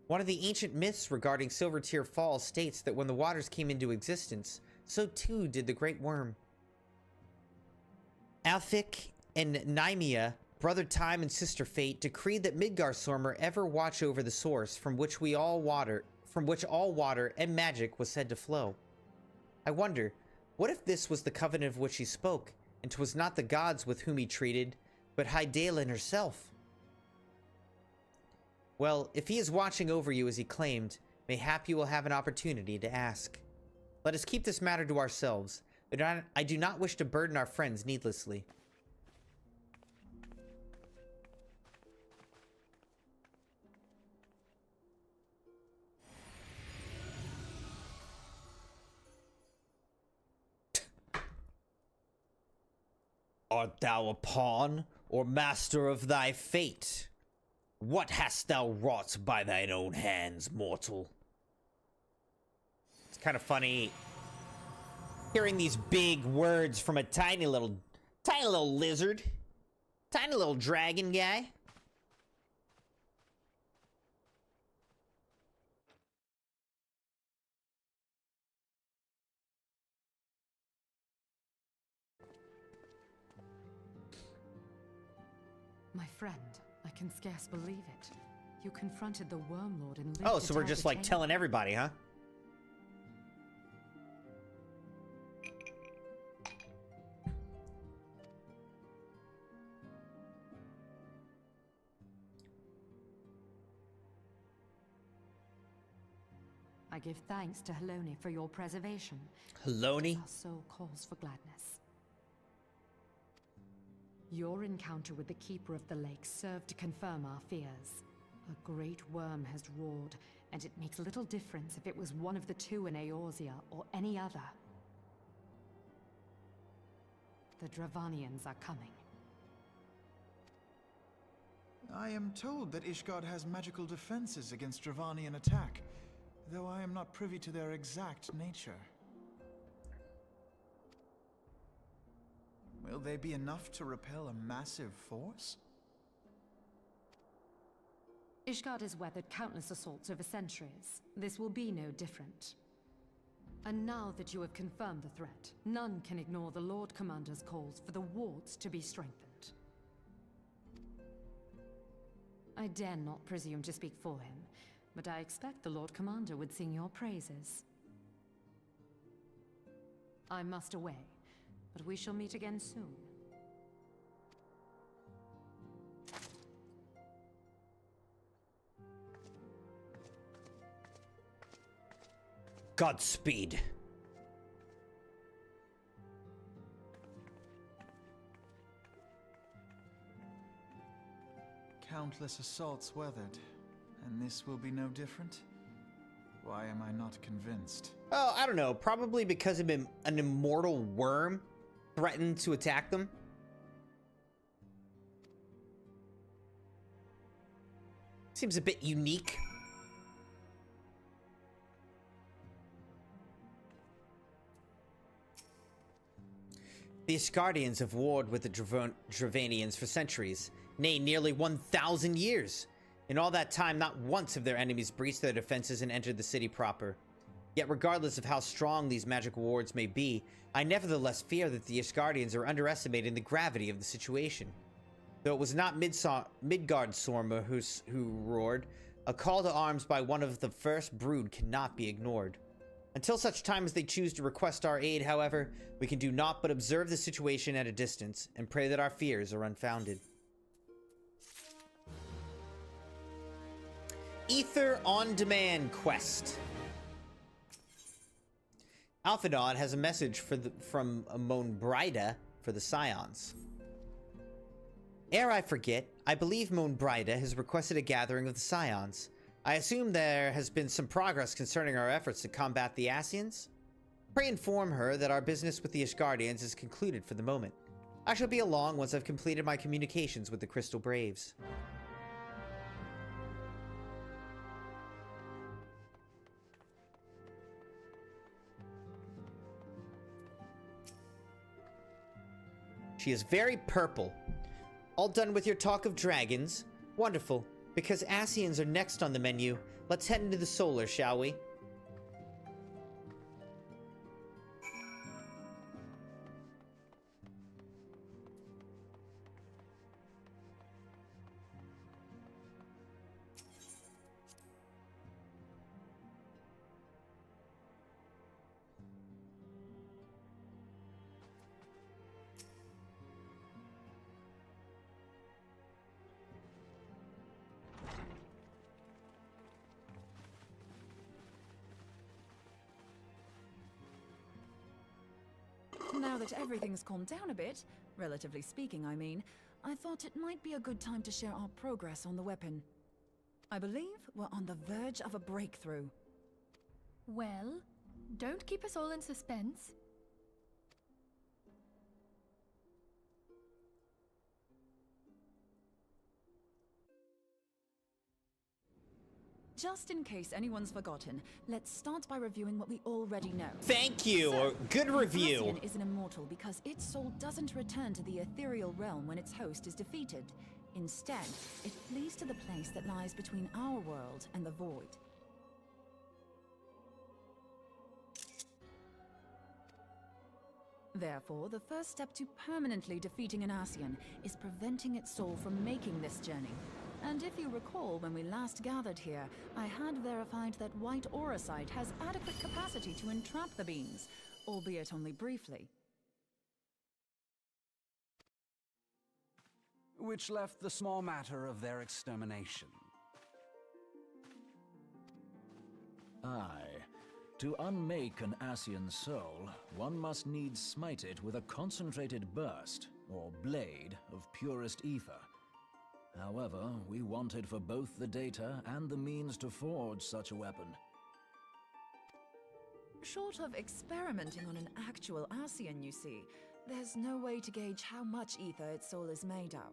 One of the ancient myths regarding Silvertear Falls states that when the waters came into existence, so too did the Great Worm. Alfic and Nymea, brother Time and sister Fate, decreed that Midgar Sormer ever watch over the source from which all water and magic was said to flow. I wonder, what if this was the covenant of which he spoke, and 'twas not the gods with whom he treated, but Hydaelyn herself? Well, if he is watching over you as he claimed, mayhap you will have an opportunity to ask. Let us keep this matter to ourselves. I do not wish to burden our friends needlessly. Art thou a pawn, or master of thy fate? What hast thou wrought by thine own hands, mortal? It's kind of funny hearing these big words from a tiny little lizard. Tiny little dragon guy. My friend, I can scarce believe it. You confronted the Wormlord and lived Oh, to so we're tell just the like tale. telling everybody, huh? I give thanks to Haloni for your preservation. Haloni? Our soul calls for gladness. Your encounter with the Keeper of the Lake served to confirm our fears. A great worm has roared, and it makes little difference if it was one of the two in Eorzea or any other. The Dravanians are coming. I am told that Ishgard has magical defenses against Dravanian attack, though I am not privy to their exact nature. Will they be enough to repel a massive force? Ishgard has weathered countless assaults over centuries. This will be no different. And now that you have confirmed the threat, none can ignore the Lord Commander's calls for the wards to be strengthened. I dare not presume to speak for him, but I expect the Lord Commander would sing your praises. I must away, but we shall meet again soon. Godspeed. Countless assaults weathered, and this will be no different? Why am I not convinced? Oh, I don't know. Probably because an immortal worm threatened to attack them. Seems a bit unique. The Asgardians have warred with the Dravanians for centuries, nay, nearly 1,000 years. In all that time, not once have their enemies breached their defenses and entered the city proper. Yet regardless of how strong these magic wards may be, I nevertheless fear that the Asgardians are underestimating the gravity of the situation. Though it was not Midgardsormr who roared, a call to arms by one of the first brood cannot be ignored. Until such time as they choose to request our aid, however, we can do naught but observe the situation at a distance and pray that our fears are unfounded. Ether On Demand Quest. Alphinaud has a message from Monbrida for the Scions. Ere I forget, I believe Monbrida has requested a gathering of the Scions. I assume there has been some progress concerning our efforts to combat the Ascians. Pray inform her that our business with the Asgardians is concluded for the moment. I shall be along once I've completed my communications with the Crystal Braves. She is very purple. All done with your talk of dragons? Wonderful. Because Ascians are next on the menu, let's head into the solar, shall we? Now that everything's calmed down a bit, relatively speaking I mean, I thought it might be a good time to share our progress on the weapon. I believe we're on the verge of a breakthrough. Well, don't keep us all in suspense. Just in case anyone's forgotten, let's start by reviewing what we already know. Thank you, So, good review. Ascian is an immortal because its soul doesn't return to the ethereal realm when its host is defeated. Instead, it flees to the place that lies between our world and the void. Therefore, the first step to permanently defeating an Ascian is preventing its soul from making this journey. And if you recall, when we last gathered here, I had verified that white auracite has adequate capacity to entrap the beings, albeit only briefly. Which left the small matter of their extermination. Aye. To unmake an Ascian soul, one must needs smite it with a concentrated burst, or blade, of purest ether. However, we wanted for both the data and the means to forge such a weapon. Short of experimenting on an actual Ascian, you see, there's no way to gauge how much ether its soul is made of.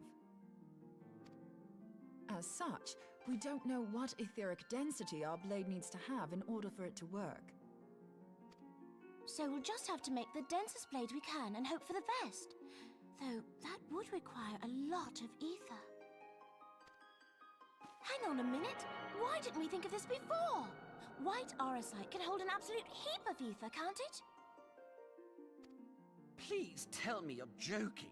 As such, we don't know what etheric density our blade needs to have in order for it to work. So we'll just have to make the densest blade we can and hope for the best. Though that would require a lot of ether. Hang on a minute! Why didn't we think of this before? White auracite can hold an absolute heap of ether, can't it? Please tell me you're joking.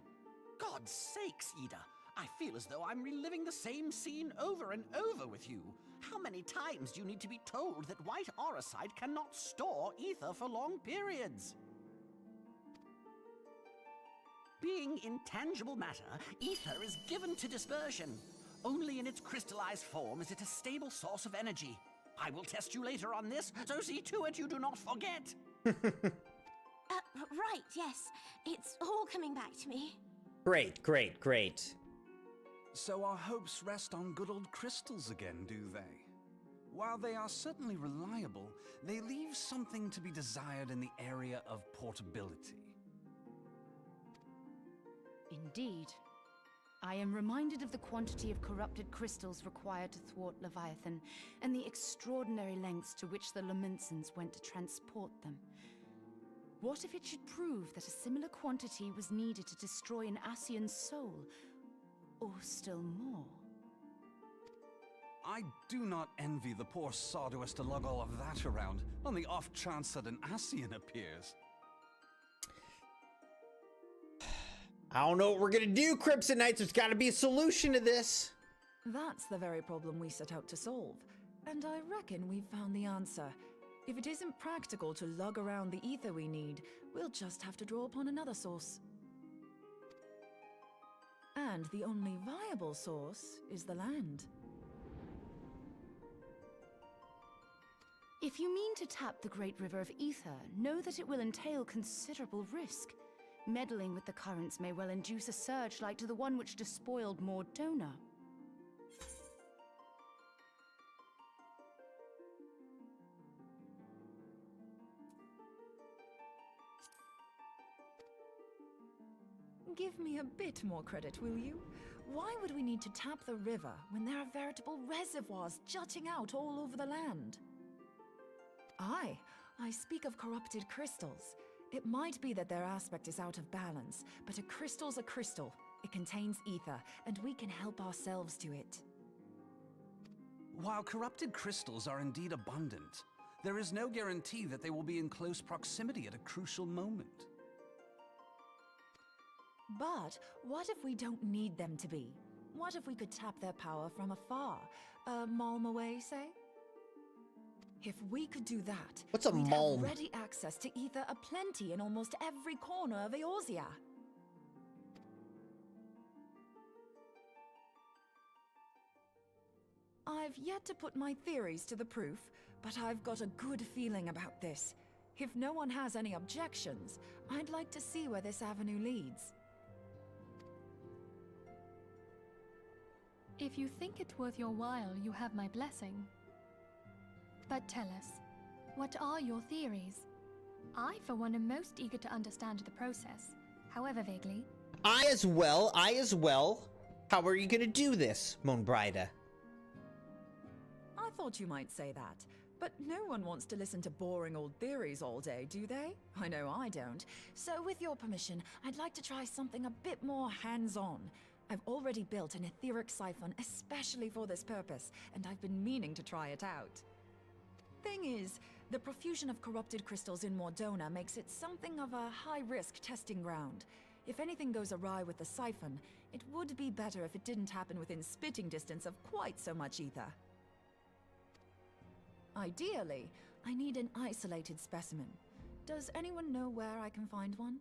God's sakes, Ida. I feel as though I'm reliving the same scene over and over with you. How many times do you need to be told that white auracite cannot store ether for long periods? Being intangible matter, ether is given to dispersion. Only in its crystallized form is it a stable source of energy. I will test you later on this, so see to it you do not forget. Right, yes. It's all coming back to me. Great, great, great. So our hopes rest on good old crystals again, do they? While they are certainly reliable, they leave something to be desired in the area of portability. Indeed. I am reminded of the quantity of corrupted crystals required to thwart Leviathan, and the extraordinary lengths to which the Lamentsons went to transport them. What if it should prove that a similar quantity was needed to destroy an Ascian's soul? Or still more? I do not envy the poor sod who has to lug all of that around on the off chance that an Ascian appears. I don't know what we're gonna do, Crimson Knights. There's gotta be a solution to this. That's the very problem we set out to solve. And I reckon we've found the answer. If it isn't practical to lug around the ether we need, we'll just have to draw upon another source. And the only viable source is the land. If you mean to tap the Great River of Ether, know that it will entail considerable risk. Meddling with the currents may well induce a surge like to the one which despoiled Mordona. Give me a bit more credit, will you? Why would we need to tap the river when there are veritable reservoirs jutting out all over the land? Aye, I speak of corrupted crystals. It might be that their aspect is out of balance, but a crystal's a crystal. It contains ether, and we can help ourselves to it. While corrupted crystals are indeed abundant, there is no guarantee that they will be in close proximity at a crucial moment. But what if we don't need them to be? What if we could tap their power from afar? A malm away, say? If we could do that, What's a we'd malm? have ready access to ether aplenty in almost every corner of Eorzea. I've yet to put my theories to the proof, but I've got a good feeling about this. If no one has any objections, I'd like to see where this avenue leads. If you think it worth your while, you have my blessing. But tell us, what are your theories? I, for one, am most eager to understand the process, however vaguely. I as well. How are you gonna do this, Moonbrida? I thought you might say that, but no one wants to listen to boring old theories all day, do they? I know I don't. So with your permission, I'd like to try something a bit more hands-on. I've already built an etheric siphon especially for this purpose, and I've been meaning to try it out. Thing is, the profusion of corrupted crystals in Mordona makes it something of a high-risk testing ground. If anything goes awry with the siphon, it would be better if it didn't happen within spitting distance of quite so much ether. Ideally, I need an isolated specimen. Does anyone know where I can find one?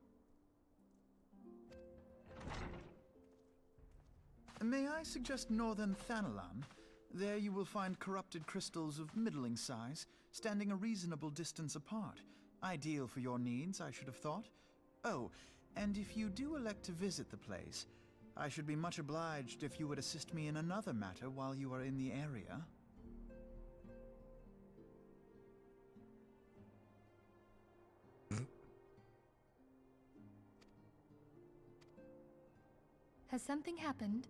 May I suggest northern Thanalan? There you will find corrupted crystals of middling size, standing a reasonable distance apart. Ideal for your needs, I should have thought. Oh, and if you do elect to visit the place, I should be much obliged if you would assist me in another matter while you are in the area. Has something happened?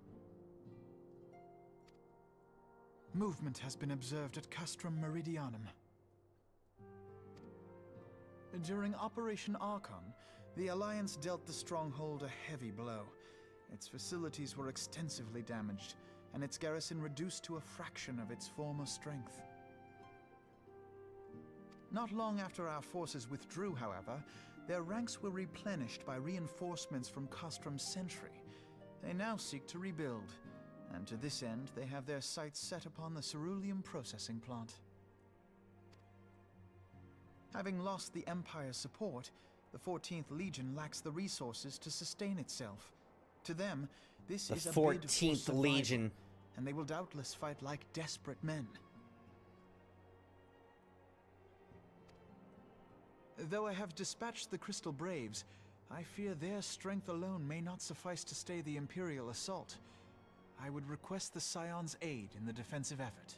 Movement has been observed at Castrum Meridianum. During Operation Archon, the Alliance dealt the stronghold a heavy blow. Its facilities were extensively damaged, and its garrison reduced to a fraction of its former strength. Not long after our forces withdrew, however, their ranks were replenished by reinforcements from Castrum's sentry. They now seek to rebuild, and to this end they have their sights set upon the ceruleum processing plant. Having lost the Empire's support, the 14th Legion lacks the resources to sustain itself. To them, this is a bid for 14th survival, Legion. and they will doubtless fight like desperate men. Though I have dispatched the Crystal Braves, I fear their strength alone may not suffice to stay the Imperial assault. I would request the Scion's aid in the defensive effort.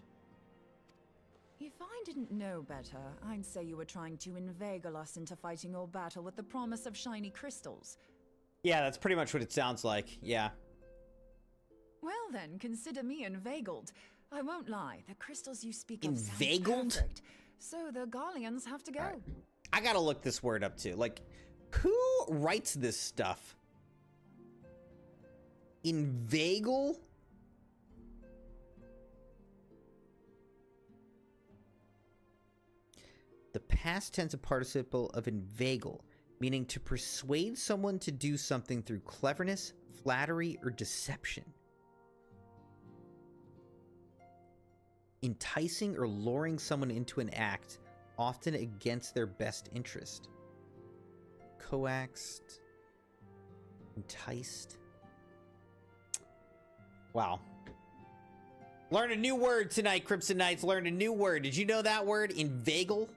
If I didn't know better, I'd say you were trying to inveigle us into fighting your battle with the promise of shiny crystals. Yeah, that's pretty much what it sounds like. Yeah. Well then, consider me inveigled. I won't lie, the crystals you speak of sound Inveigled? perfect. So the Garleans have to go. Right. I gotta look this word up too. Like, who writes this stuff? Inveigle? The past tense participle of inveigle, meaning to persuade someone to do something through cleverness, flattery, or deception. Enticing or luring someone into an act, often against their best interest. Coaxed. Enticed. Wow. Learn a new word tonight, Crimson Knights. Learn a new word. Did you know that word? Inveigle?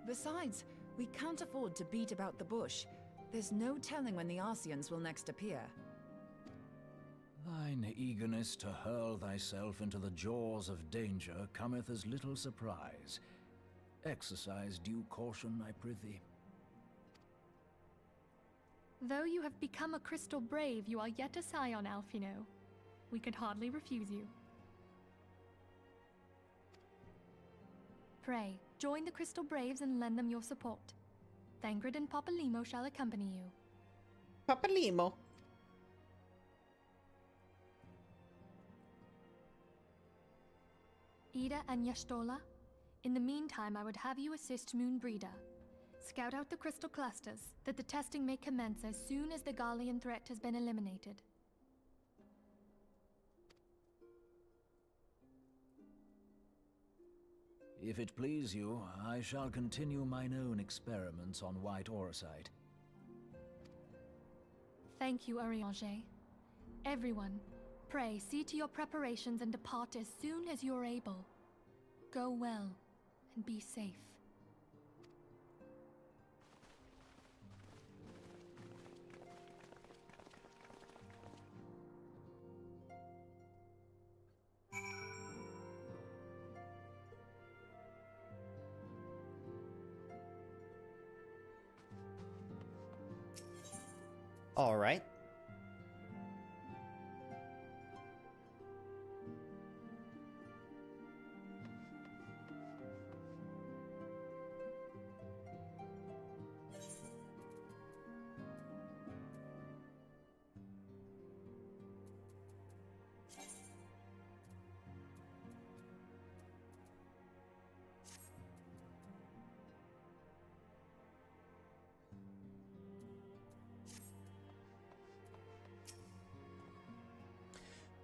Besides, we can't afford to beat about the bush. There's no telling when the Arsians will next appear. Thine eagerness to hurl thyself into the jaws of danger cometh as little surprise. Exercise due caution, I prithee. Though you have become a crystal brave, you are yet a scion, Alphino. We could hardly refuse you. Pray, join the Crystal Braves and lend them your support. Thangred and Papalimo shall accompany you. Papalimo. Ida and Yashtola, in the meantime I would have you assist Moonbreeder. Scout out the crystal clusters, that the testing may commence as soon as the Garlean threat has been eliminated. If it please you, I shall continue mine own experiments on white orosite. Thank you, Arianger. Everyone, pray see to your preparations and depart as soon as you're able. Go well, and be safe. All right.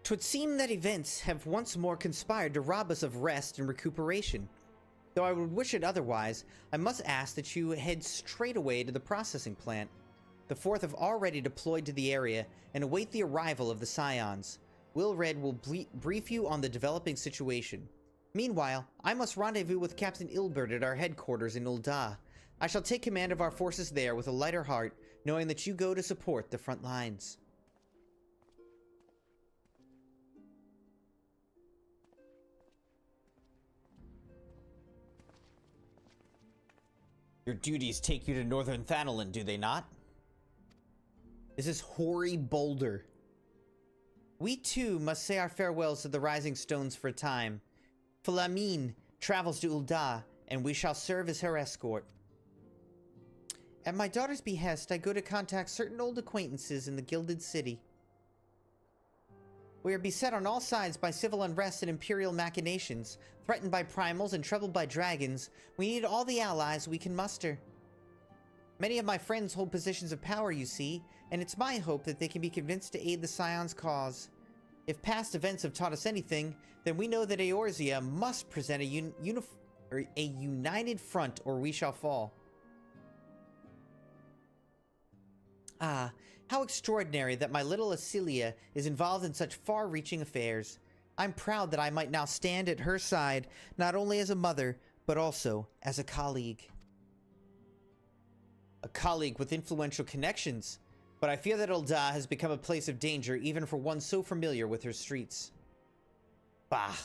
Twould seem that events have once more conspired to rob us of rest and recuperation. Though I would wish it otherwise, I must ask that you head straight away to the processing plant. The Fourth have already deployed to the area and await the arrival of the Scions. Will Red will brief you on the developing situation. Meanwhile, I must rendezvous with Captain Ilbert at our headquarters in Ul'dah. I shall take command of our forces there with a lighter heart, knowing that you go to support the front lines. Your duties take you to Northern Thanalan, do they not? This is hoary Boulder. We too must say our farewells to the Rising Stones for a time. Flamine travels to Ul'dah, and we shall serve as her escort. At my daughter's behest, I go to contact certain old acquaintances in the Gilded City. We are beset on all sides by civil unrest and imperial machinations, threatened by primals and troubled by dragons. We need all the allies we can muster. Many of my friends hold positions of power, you see, and it's my hope that they can be convinced to aid the Scion's cause. If past events have taught us anything, then we know that Eorzea must present a united front, or we shall fall. Ah, how extraordinary that my little Asilia is involved in such far-reaching affairs. I'm proud that I might now stand at her side, not only as a mother, but also as a colleague. A colleague with influential connections, but I fear that Ul'dah has become a place of danger even for one so familiar with her streets. Bah,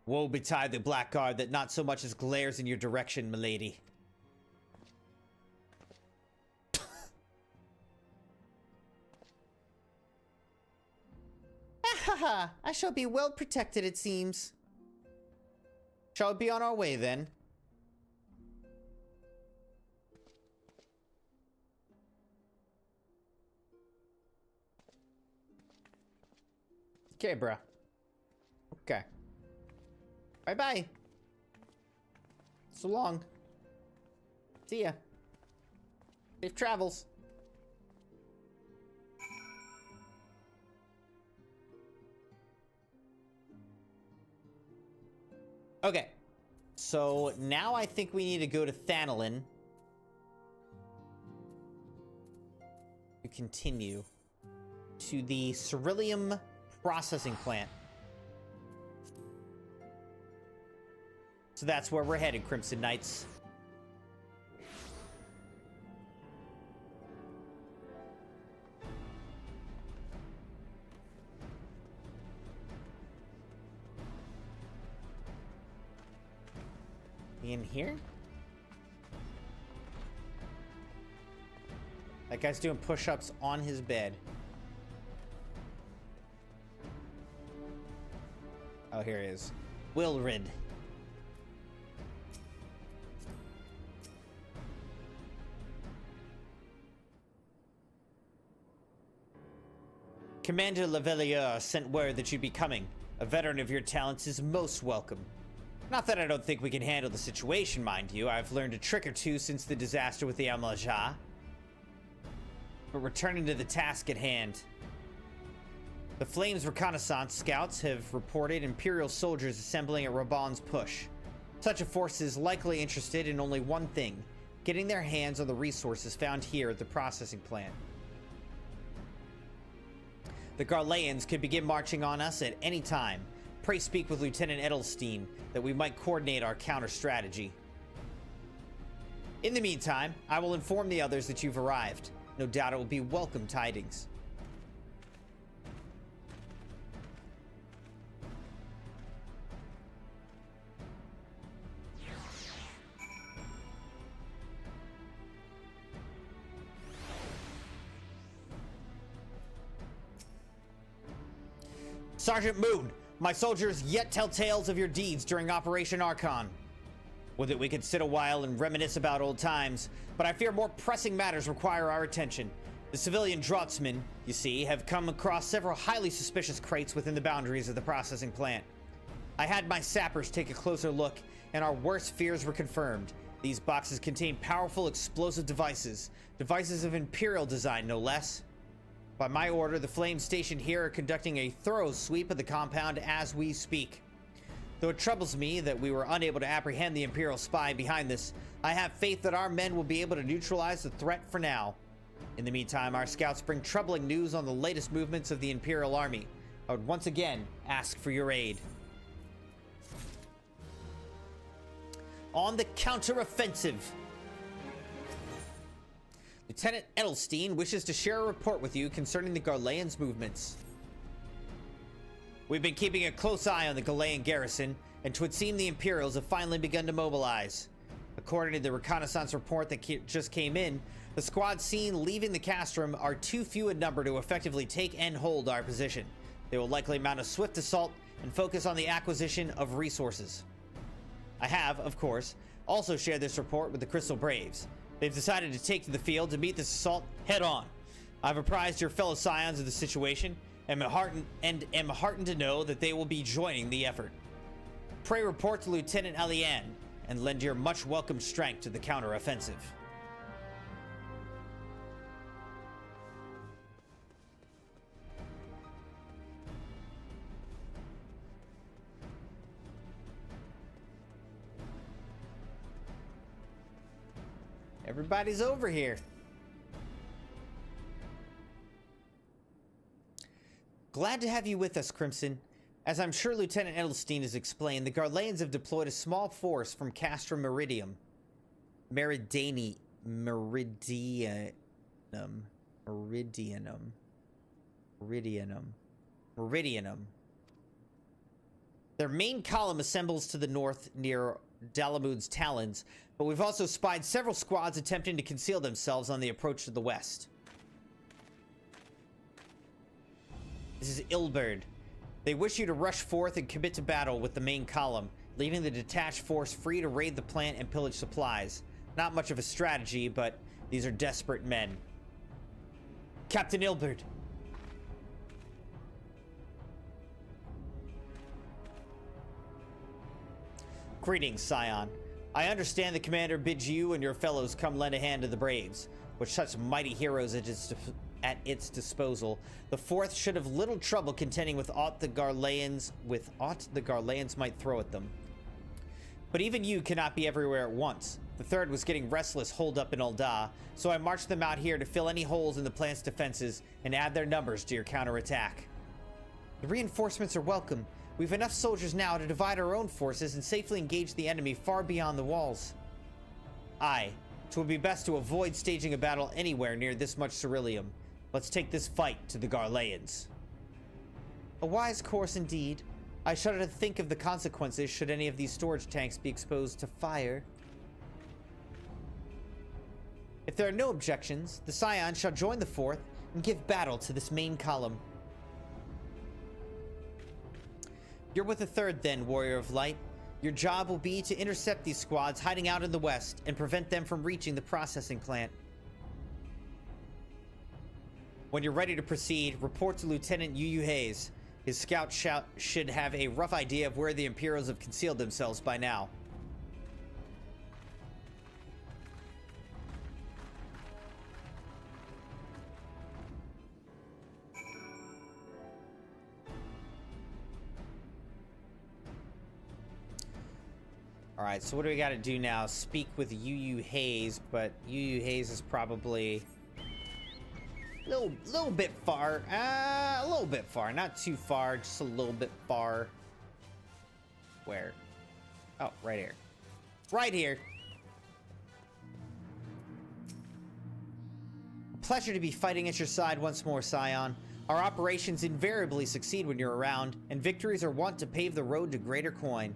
woe betide the blackguard that not so much as glares in your direction, milady. Haha, I shall be well protected, it seems. Shall we be on our way, then? Okay, bruh. Okay. Bye-bye. So long. See ya. Safe travels. Okay. So now I think we need to go to Thanalin to continue to the Ceruleum processing plant. So that's where we're headed, Crimson Knights. In here? That guy's doing push-ups on his bed. Oh, here he is. Wilrid. Commander Lavelier sent word that you'd be coming. A veteran of your talents is most welcome. Not that I don't think we can handle the situation, mind you. I've learned a trick or two since the disaster with the Al-Majah. But returning to the task at hand. The Flames reconnaissance scouts have reported Imperial soldiers assembling at Raban's push. Such a force is likely interested in only one thing: getting their hands on the resources found here at the processing plant. The Garleans could begin marching on us at any time. Pray speak with Lieutenant Edelstein that we might coordinate our counter strategy. In the meantime, I will inform the others that you've arrived. No doubt it will be welcome tidings. Sergeant Moon, my soldiers yet tell tales of your deeds during Operation Archon. With it, we could sit a while and reminisce about old times, but I fear more pressing matters require our attention. The civilian draughtsmen, you see, have come across several highly suspicious crates within the boundaries of the processing plant. I had my sappers take a closer look, and our worst fears were confirmed. These boxes contain powerful explosive devices, devices of Imperial design, no less. By my order, the Flames stationed here are conducting a thorough sweep of the compound as we speak. Though it troubles me that we were unable to apprehend the Imperial spy behind this, I have faith that our men will be able to neutralize the threat for now. In the meantime, our scouts bring troubling news on the latest movements of the Imperial Army. I would once again ask for your aid. On the counteroffensive. Lieutenant Edelstein wishes to share a report with you concerning the Garleans' movements. We've been keeping a close eye on the Galean garrison, and 'twould seem the Imperials have finally begun to mobilize. According to the reconnaissance report that just came in, the squads seen leaving the castrum are too few in number to effectively take and hold our position. They will likely mount a swift assault and focus on the acquisition of resources. I have, of course, also shared this report with the Crystal Braves. They've decided to take to the field to meet this assault head on. I've apprised your fellow scions of the situation and am heartened to know that they will be joining the effort. Pray report to Lieutenant Alian and lend your much welcome strength to the counteroffensive. Everybody's over here. Glad to have you with us, Crimson. As I'm sure Lieutenant Edelstein has explained, the Garleans have deployed a small force from Castrum Meridianum. Their main column assembles to the north near Dalamud's Talons, but we've also spied several squads attempting to conceal themselves on the approach to the west. This is Ilberd. They wish you to rush forth and commit to battle with the main column, leaving the detached force free to raid the plant and pillage supplies. Not much of a strategy, but these are desperate men. Captain Ilberd. Greetings, Scion. I understand the commander bids you and your fellows come lend a hand to the Braves. With such mighty heroes at its disposal, the Fourth should have little trouble contending with aught the Garleans might throw at them. But even you cannot be everywhere at once. The Third was getting restless holed up in Ul'dah, so I marched them out here to fill any holes in the plant's defenses and add their numbers to your counterattack. The reinforcements are welcome. We've enough soldiers now to divide our own forces and safely engage the enemy far beyond the walls. Aye, 'twould be best to avoid staging a battle anywhere near this much ceruleum. Let's take this fight to the Garleans. A wise course indeed. I shudder to think of the consequences should any of these storage tanks be exposed to fire. If there are no objections, the Scion shall join the Fourth and give battle to this main column. You're with the Third then, Warrior of Light. Your job will be to intercept these squads hiding out in the west and prevent them from reaching the processing plant. When you're ready to proceed, report to Lieutenant Yu Hayes. His scouts should have a rough idea of where the Imperials have concealed themselves by now. Alright, so what do we gotta do now? Speak with Yu Hayes, but Yu Hayes is probably a little bit far. A little bit far. Not too far, just a little bit far. Where? Oh, right here. Right here. A pleasure to be fighting at your side once more, Scion. Our operations invariably succeed when you're around, and victories are wont to pave the road to greater coin.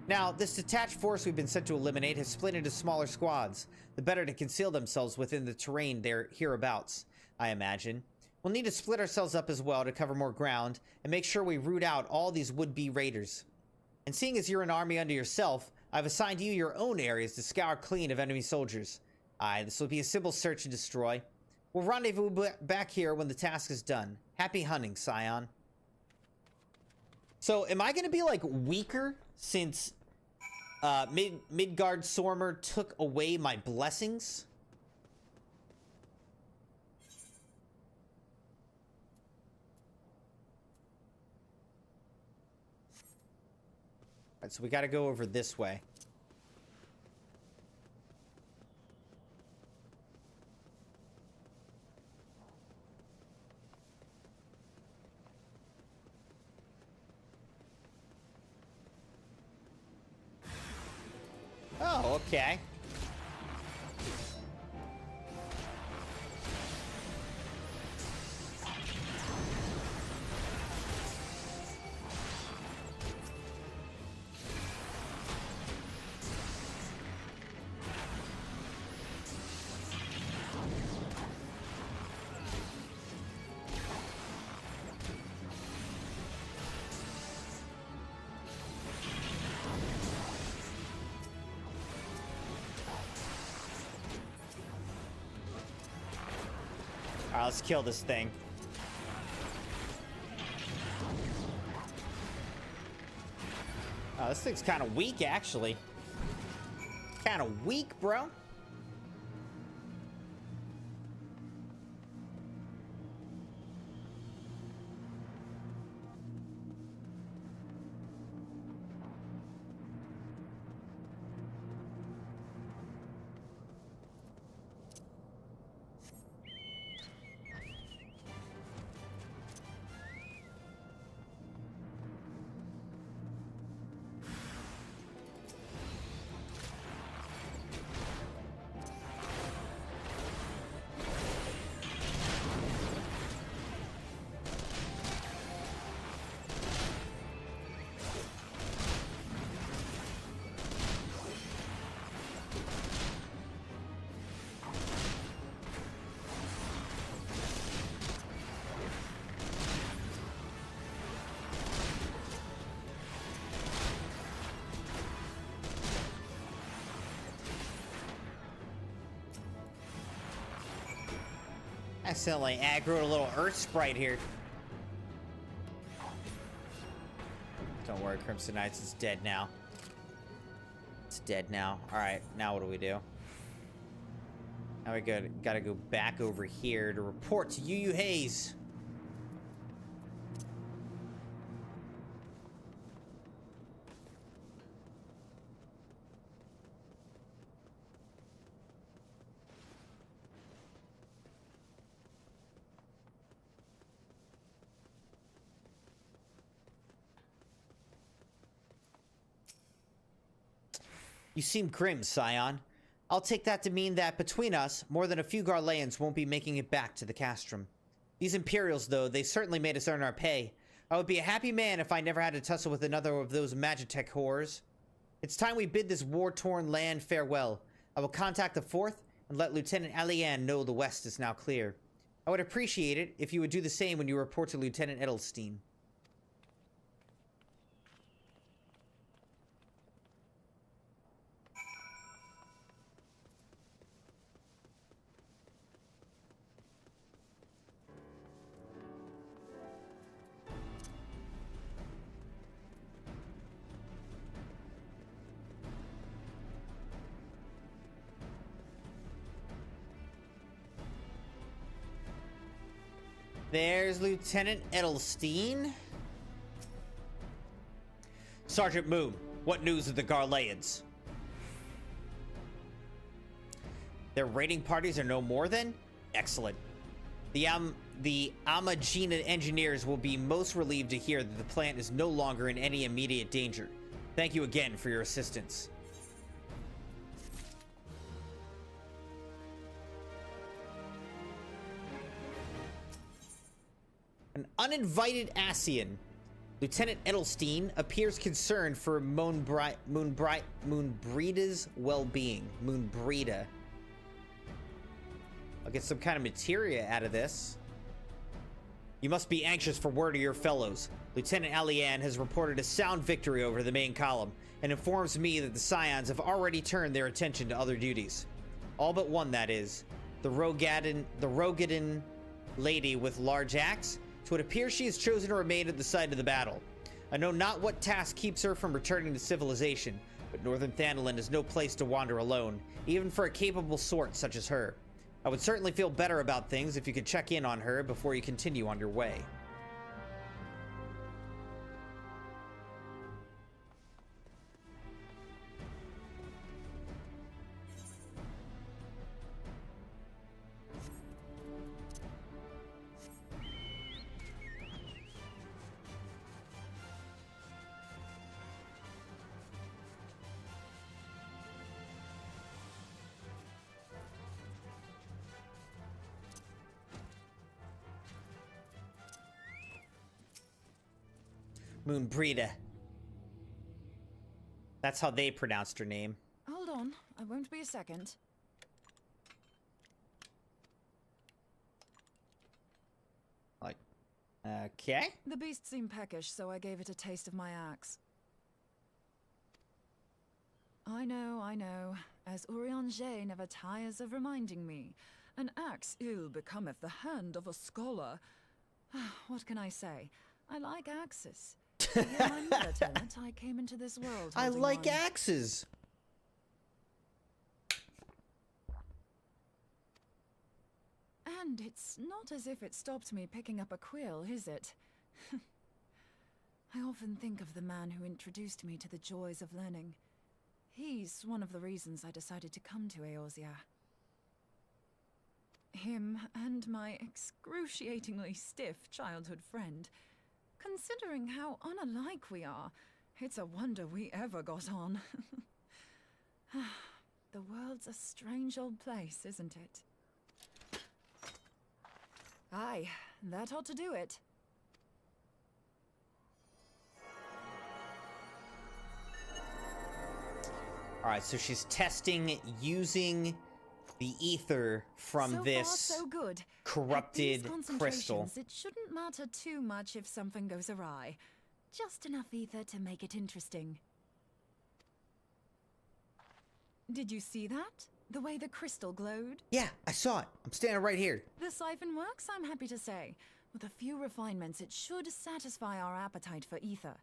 Now, this detached force we've been sent to eliminate has split into smaller squads, the better to conceal themselves within the terrain they're hereabouts, I imagine. We'll need to split ourselves up as well to cover more ground and make sure we root out all these would-be raiders. And seeing as you're an army unto yourself, I've assigned you your own areas to scour clean of enemy soldiers. Aye, this will be a simple search and destroy. We'll rendezvous back here when the task is done. Happy hunting, Scion. So, am I gonna be, like, weaker since Midgard Sormer took away my blessings? Alright, so we gotta go over this way. Oh, okay. Alright, let's kill this thing. Oh, this thing's kind of weak, actually. Kind of weak, bro. Accidentally aggroed a little earth sprite here. Don't worry, Crimson Knights is dead now. It's dead now. Alright, now what do we do? Now we gotta go back over here to report to Yu Hayes. You seem grim, Scion. I'll take that to mean that between us, more than a few Garleans won't be making it back to the castrum. These Imperials, though, they certainly made us earn our pay. I would be a happy man if I never had to tussle with another of those Magitech whores. It's time we bid this war-torn land farewell. I will contact the 4th and let Lieutenant Alian know the west is now clear. I would appreciate it if you would do the same when you report to Lieutenant Edelstein. There's Lieutenant Edelstein. Sergeant Moon, what news of the Garleans? Their raiding parties are no more than? Excellent. The Amagina engineers will be most relieved to hear that the plant is no longer in any immediate danger. Thank you again for your assistance. An uninvited Asian, Lieutenant Edelstein, appears concerned for Moonbreeda's well-being. Moonbreeda. I'll get some kind of materia out of this. You must be anxious for word of your fellows. Lieutenant Alian has reported a sound victory over the main column and informs me that the Scions have already turned their attention to other duties. All but one, that is. The Rogadan lady with large axe. So it appears she has chosen to remain at the site of the battle. I know not what task keeps her from returning to civilization, but Northern Thanalan is no place to wander alone, even for a capable sort such as her. I would certainly feel better about things if you could check in on her before you continue on your way. Moonbreeda. That's how they pronounced her name. Hold on, I won't be a second. Like, okay. The beast seemed peckish, so I gave it a taste of my axe. I know. As Urianger never tires of reminding me, an axe ill becometh the hand of a scholar. What can I say? I like axes. To hear my mother tell it, I came into this world I holding like one. axes. And it's not as if it stopped me picking up a quill, is it? I often think of the man who introduced me to the joys of learning. He's one of the reasons I decided to come to Eorzea. Him and my excruciatingly stiff childhood friend. Considering how unalike we are, it's a wonder we ever got on. The world's a strange old place, isn't it? Aye, that ought to do it. Alright, so she's testing using the ether from So this far, so good. corrupted At these crystal. concentrations, it shouldn't matter too much if something goes awry. Just enough ether to make it interesting. Did you see that? The way the crystal glowed? Yeah, I saw it. I'm standing right here. The siphon works, I'm happy to say. With a few refinements, it should satisfy our appetite for ether,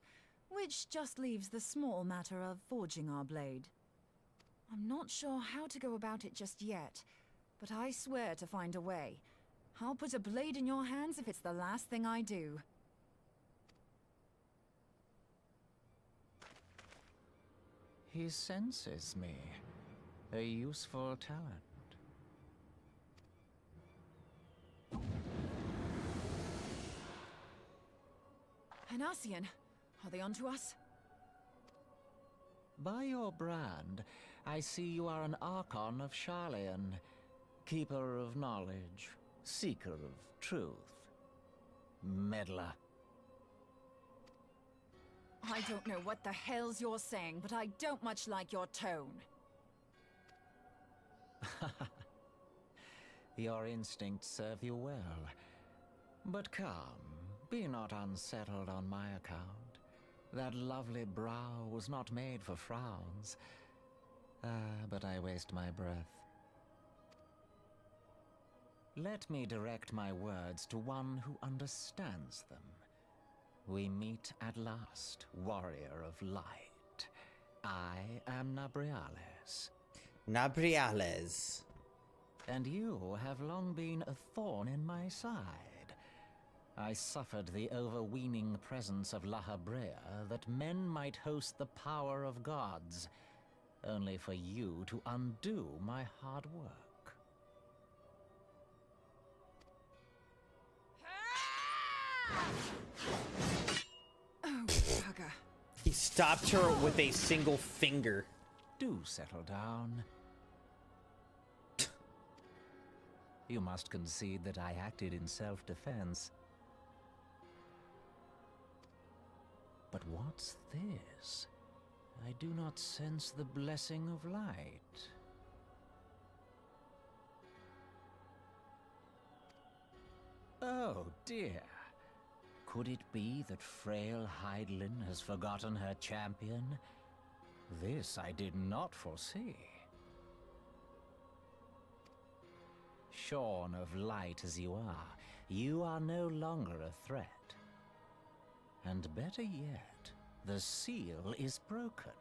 which just leaves the small matter of forging our blade. I'm not sure how to go about it just yet, but I swear to find a way. I'll put a blade in your hands if it's the last thing I do. He senses me. A useful talent. An Ascian, are they onto us? By your brand, I see you are an Archon of Sharlayan, keeper of knowledge, seeker of truth, meddler. I don't know what the hell's you're saying, but I don't much like your tone. Your instincts serve you well. But come, be not unsettled on my account. That lovely brow was not made for frowns. But I waste my breath. Let me direct my words to one who understands them. We meet at last, warrior of light. I am Nabriales. Nabriales. And you have long been a thorn in my side. I suffered the overweening presence of La Habrea that men might host the power of gods, only for you to undo my hard work. Oh, bugger. He stopped her with a single finger. Do settle down. You must concede that I acted in self-defense. But what's this? I do not sense the blessing of light. Oh dear. Could it be that frail Hydelin has forgotten her champion? This I did not foresee. Shorn of light as you are no longer a threat. And better yet, the seal is broken.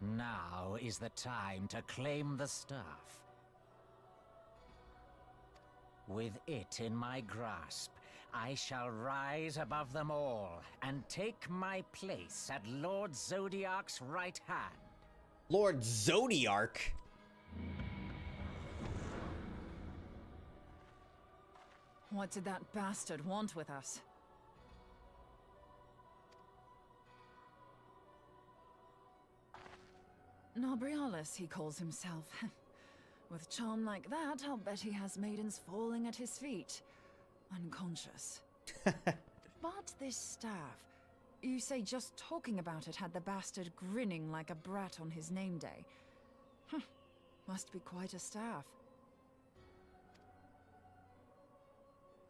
Now is the time to claim the staff. With it in my grasp, I shall rise above them all and take my place at Lord Zodiark's right hand. Lord Zodiark? What did that bastard want with us? Nabriales, he calls himself. With charm like that, I'll bet he has maidens falling at his feet. Unconscious. But this staff, you say just talking about it had the bastard grinning like a brat on his name day. Must be quite a staff.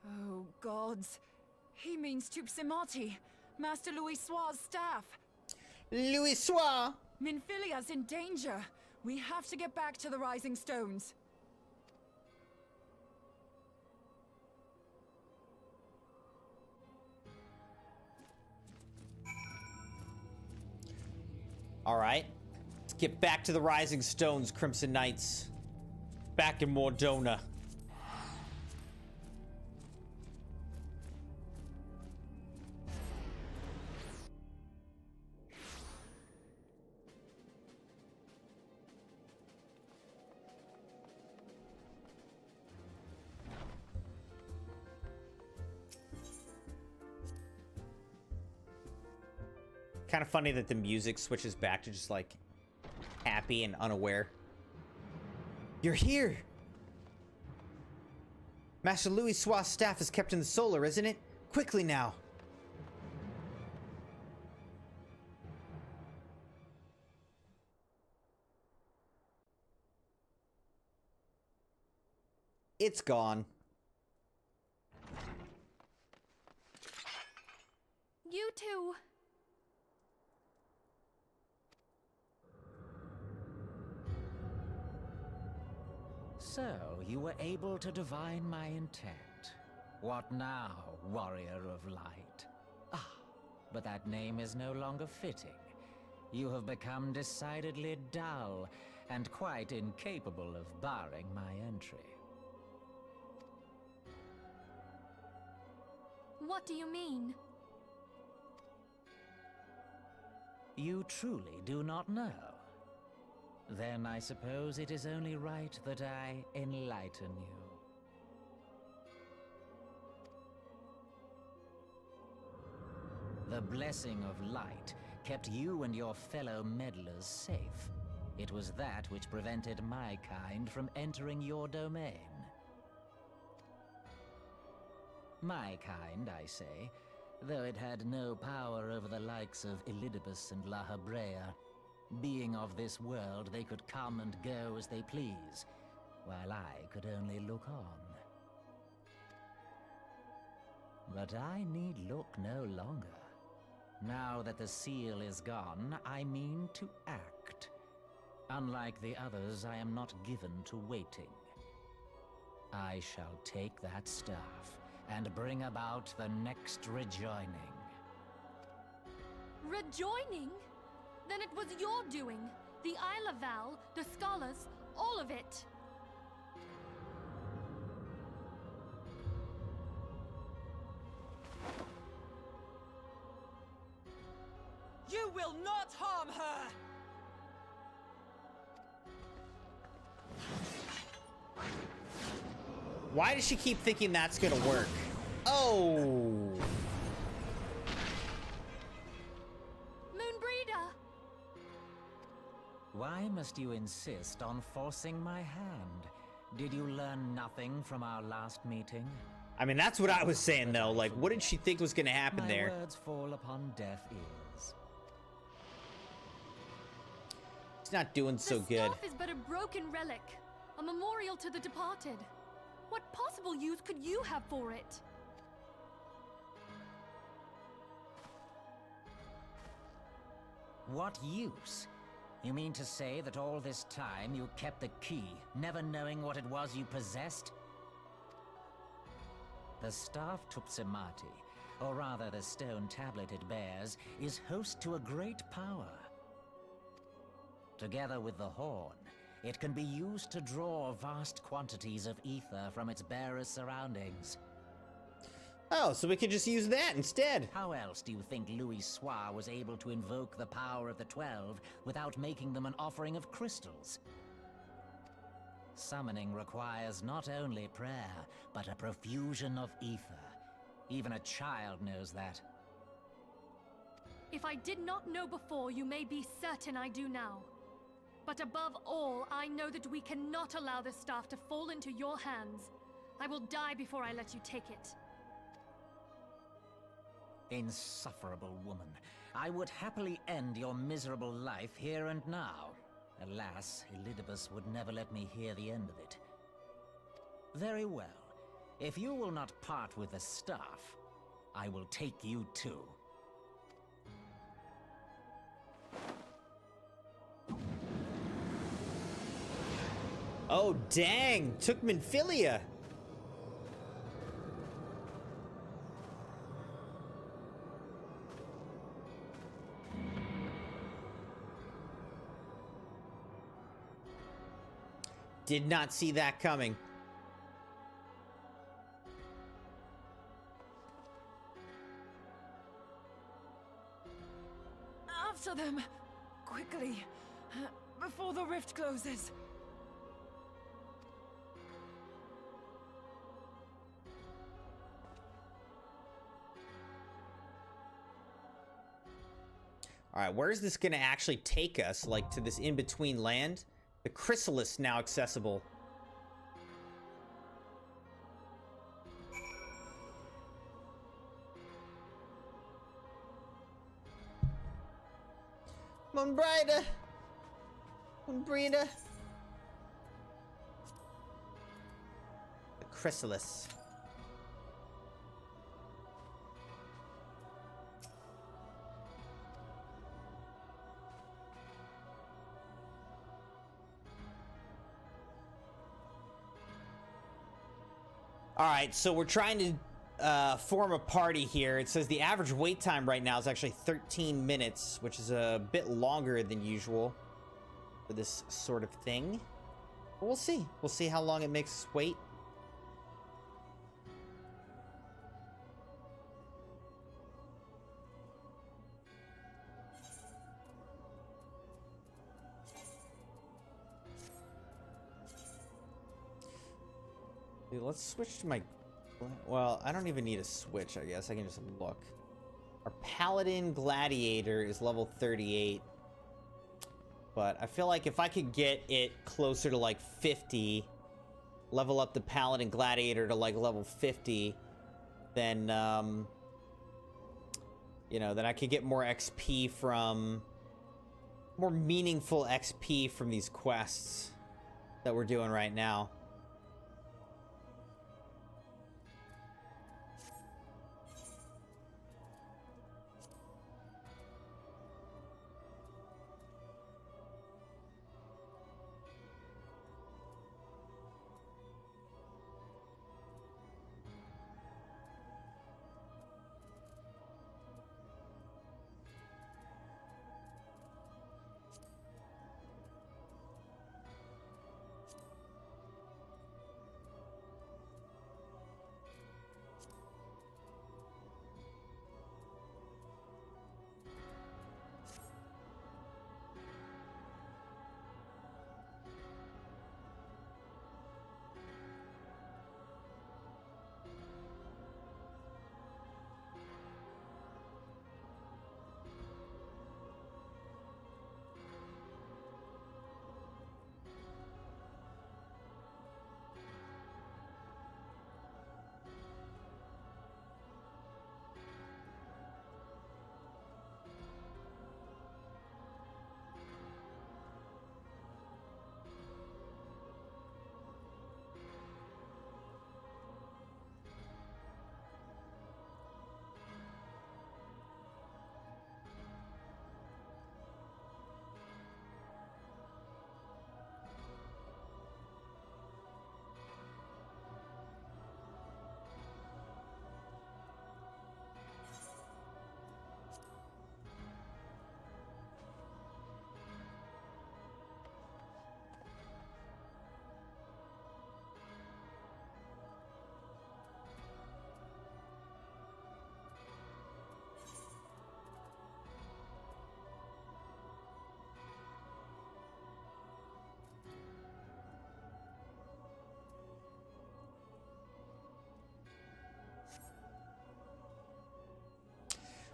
Oh, gods. He means Tupsimati, Master Louis Soir's staff. Louis Soir! Minfilia's in danger. We have to get back to the Rising Stones. Alright. Let's get back to the Rising Stones, Crimson Knights. Back in Mordona. Kind of funny that the music switches back to just like happy and unaware. You're here! Master Louis Soir's staff is kept in the solar, isn't it? Quickly now! It's gone. You too. So, you were able to divine my intent. What now, warrior of light? Ah, but that name is no longer fitting. You have become decidedly dull, and quite incapable of barring my entry. What do you mean? You truly do not know? Then I suppose it is only right that I enlighten you. The blessing of light kept you and your fellow meddlers safe. It was that which prevented my kind from entering your domain. My kind, I say, though it had no power over the likes of Elidibus and La Habrea. Being of this world, they could come and go as they please, while I could only look on. But I need look no longer. Now that the seal is gone, I mean to act. Unlike the others, I am not given to waiting. I shall take that staff and bring about the next rejoining. Rejoining? Then it was your doing. The Isle of Val, the scholars, all of it. You will not harm her! Why does she keep thinking that's gonna work? Oh! Moonbreeder! Why must you insist on forcing my hand? Did you learn nothing from our last meeting? I mean, that's what I was saying, though. Like, what did she think was gonna happen there? My words fall upon deaf ears. It's not doing so good. The staff is but a broken relic, a memorial to the departed. What possible use could you have for it? What use? You mean to say that all this time you kept the key, never knowing what it was you possessed? The staff Tupsimati, or rather the stone tablet it bears, is host to a great power. Together with the horn, it can be used to draw vast quantities of ether from its bearer's surroundings. Oh, so we could just use that instead. How else do you think Louis Soir was able to invoke the power of the 12 without making them an offering of crystals? Summoning requires not only prayer, but a profusion of ether. Even a child knows that. If I did not know before, you may be certain I do now. But above all, I know that we cannot allow this staff to fall into your hands. I will die before I let you take it. Insufferable woman. I would happily end your miserable life here and now. Alas, Elidibus would never let me hear the end of it. Very well. If you will not part with the staff, I will take you too. Oh, dang. Took Minfilia. Did not see that coming. After them! Quickly! Before the rift closes! Alright, where is this gonna actually take us? Like, to this in-between land? The chrysalis now accessible. Moonbreeder! Moonbreeder! The chrysalis. All right, so we're trying to form a party here. It says the average wait time right now is actually 13 minutes, which is a bit longer than usual for this sort of thing. But we'll see. We'll see how long it makes us wait. Dude, let's switch to my... Well, I don't even need a switch, I guess. I can just look. Our Paladin Gladiator is level 38. But I feel like if I could get it closer to like 50, level up the Paladin Gladiator to like level 50, then, you know, then I could get more XP from... more meaningful XP from these quests that we're doing right now.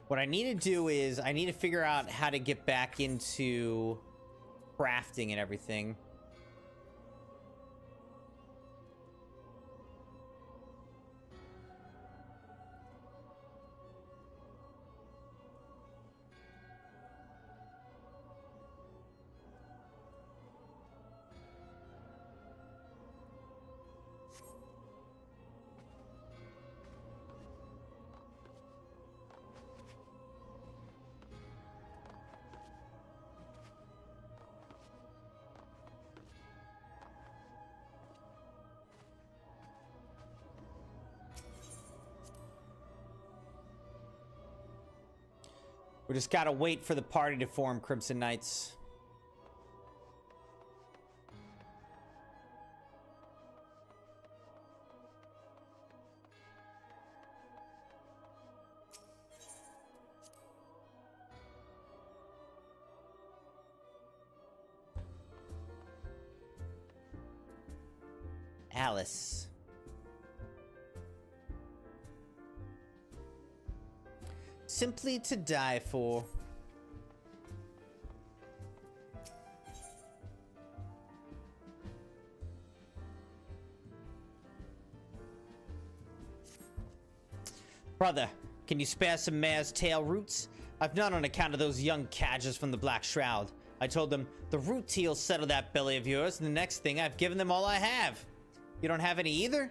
What I need to do is I need to figure out how to get back into crafting and everything. We just gotta wait for the party to form, Crimson Knights. Alice. Simply to die for. Brother, can you spare some mare's tail roots? I've none on account of those young cadgers from the Black Shroud. I told them, the root teal'll settle that belly of yours, and the next thing I've given them all I have. You don't have any either?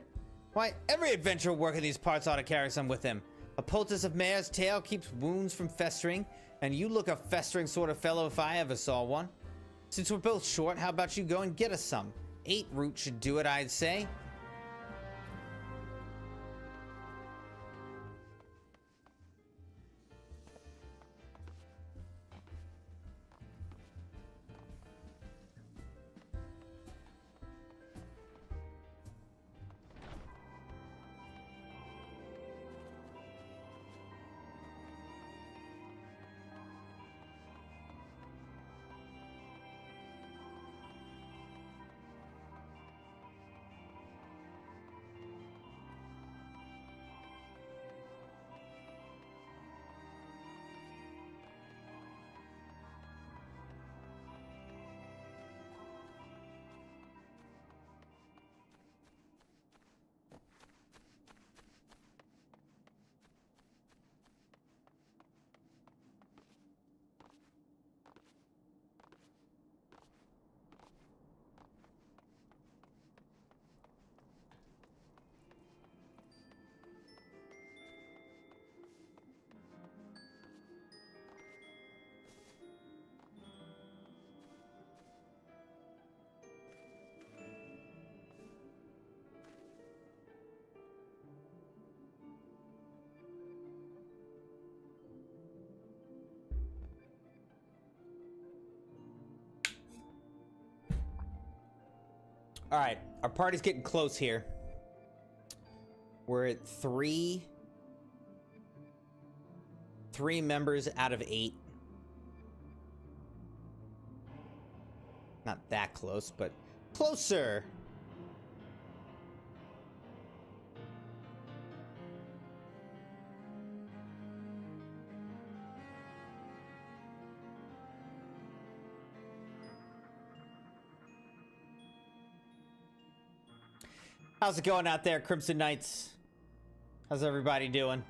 Why, every adventurer working these parts ought to carry some with him. A poultice of mare's tail keeps wounds from festering, and you look a festering sort of fellow if I ever saw one. Since we're both short, how about you go and get us some? 8 root should do it, I'd say. All right, our party's getting close here. We're at three members out of 8. Not that close, but closer. How's it going out there, Crimson Knights? How's everybody doing?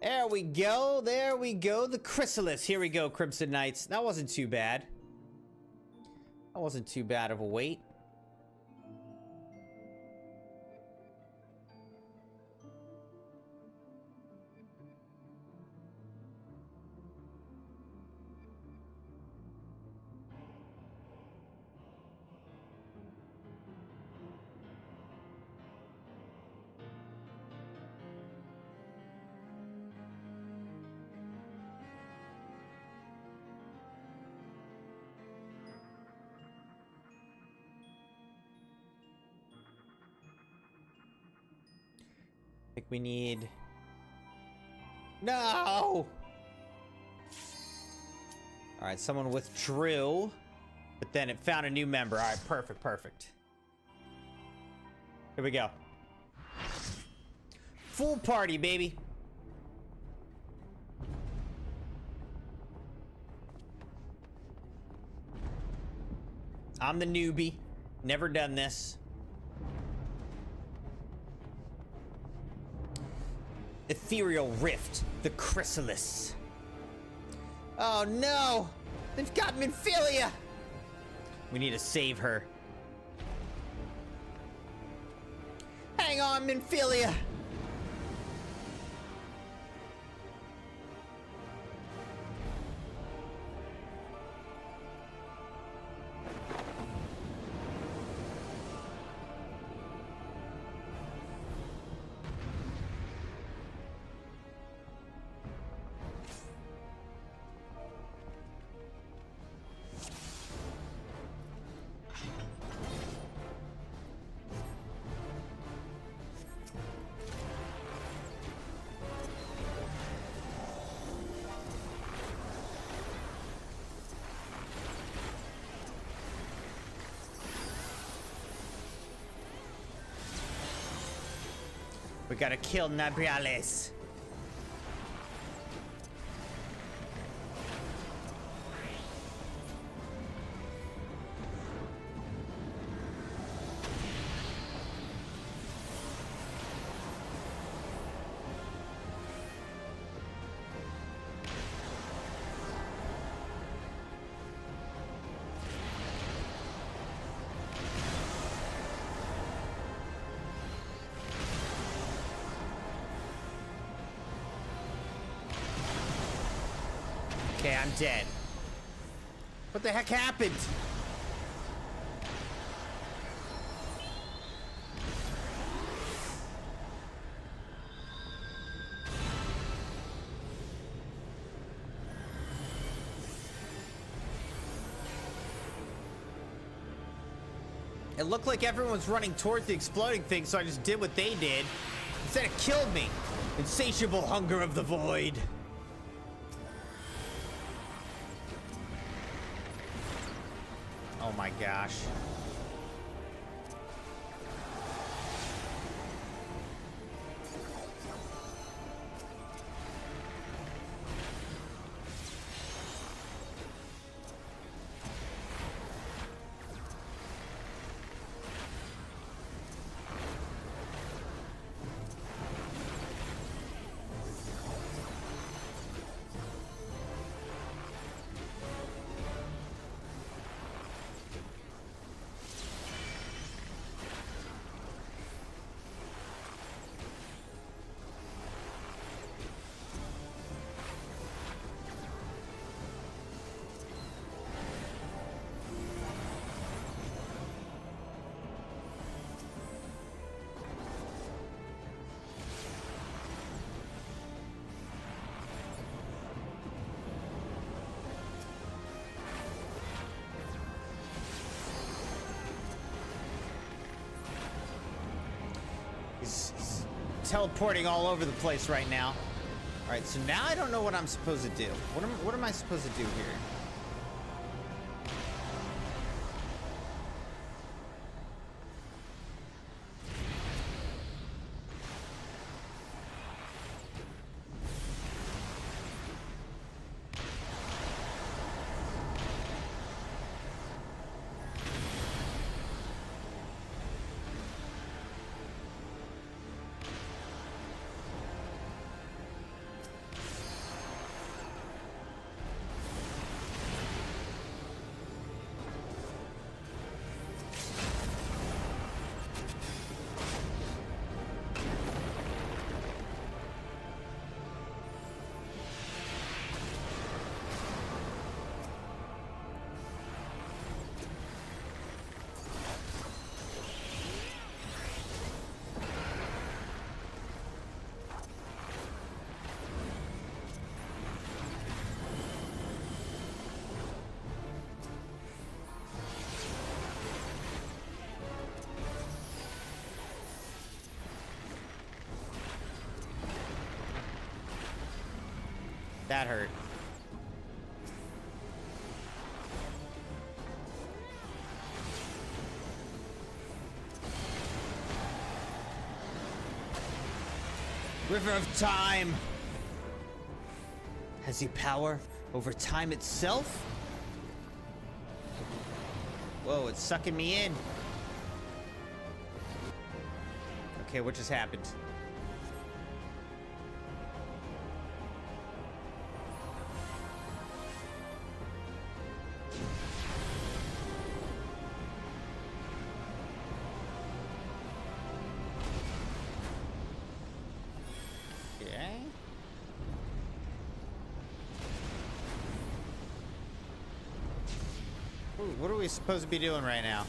There we go. There we go. The Chrysalis. Here we go, Crimson Knights. That wasn't too bad. That wasn't too bad of a wait. I think we need... No! Alright, someone withdrew, but then it found a new member. Alright, perfect, perfect. Here we go. Full party, baby. I'm the newbie. Never done this. Ethereal Rift, the Chrysalis. Oh no! They've got Minfilia! We need to save her. Hang on, Minfilia! We gotta kill Nabriales. Okay, I'm dead. What the heck happened? It looked like everyone was running towards the exploding thing, so I just did what they did. Instead, it killed me. Insatiable hunger of the void. Oh my gosh. He's teleporting all over the place right now. All right, so now I don't know what I'm supposed to do. What am I supposed to do here? That hurt. River of Time. Has he power over time itself? Whoa, it's sucking me in. Okay, what just happened? What are we supposed to be doing right now?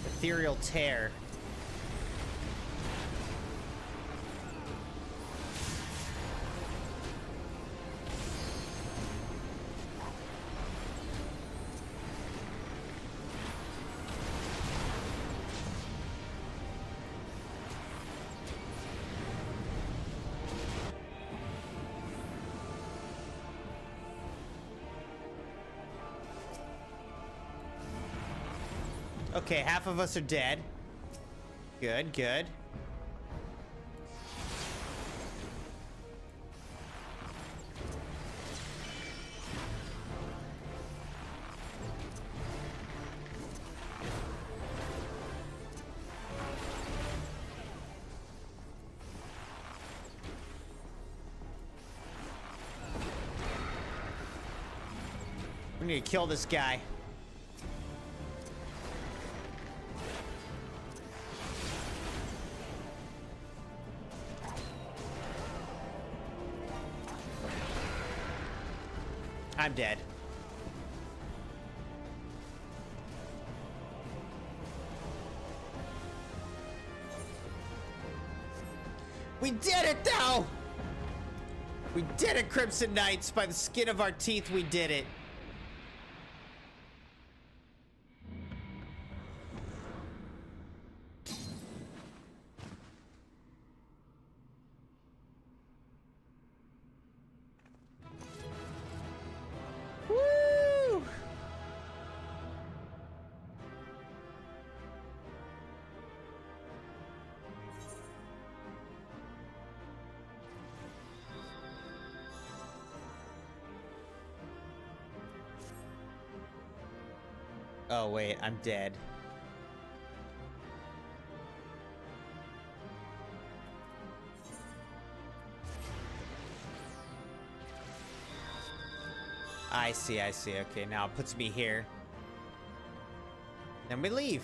Ethereal Tear. Okay, half of us are dead. Good, good. We need to kill this guy. I'm dead. We did it, though! We did it, Crimson Knights! By the skin of our teeth, we did it. Oh, wait, I'm dead. I see, I see. Okay, now it puts me here. Then we leave.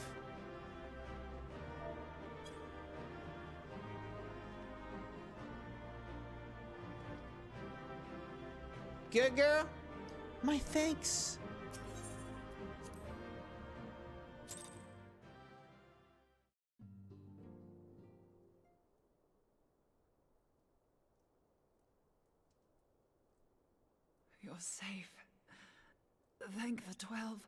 Good girl? My thanks. You're safe. Thank the 12.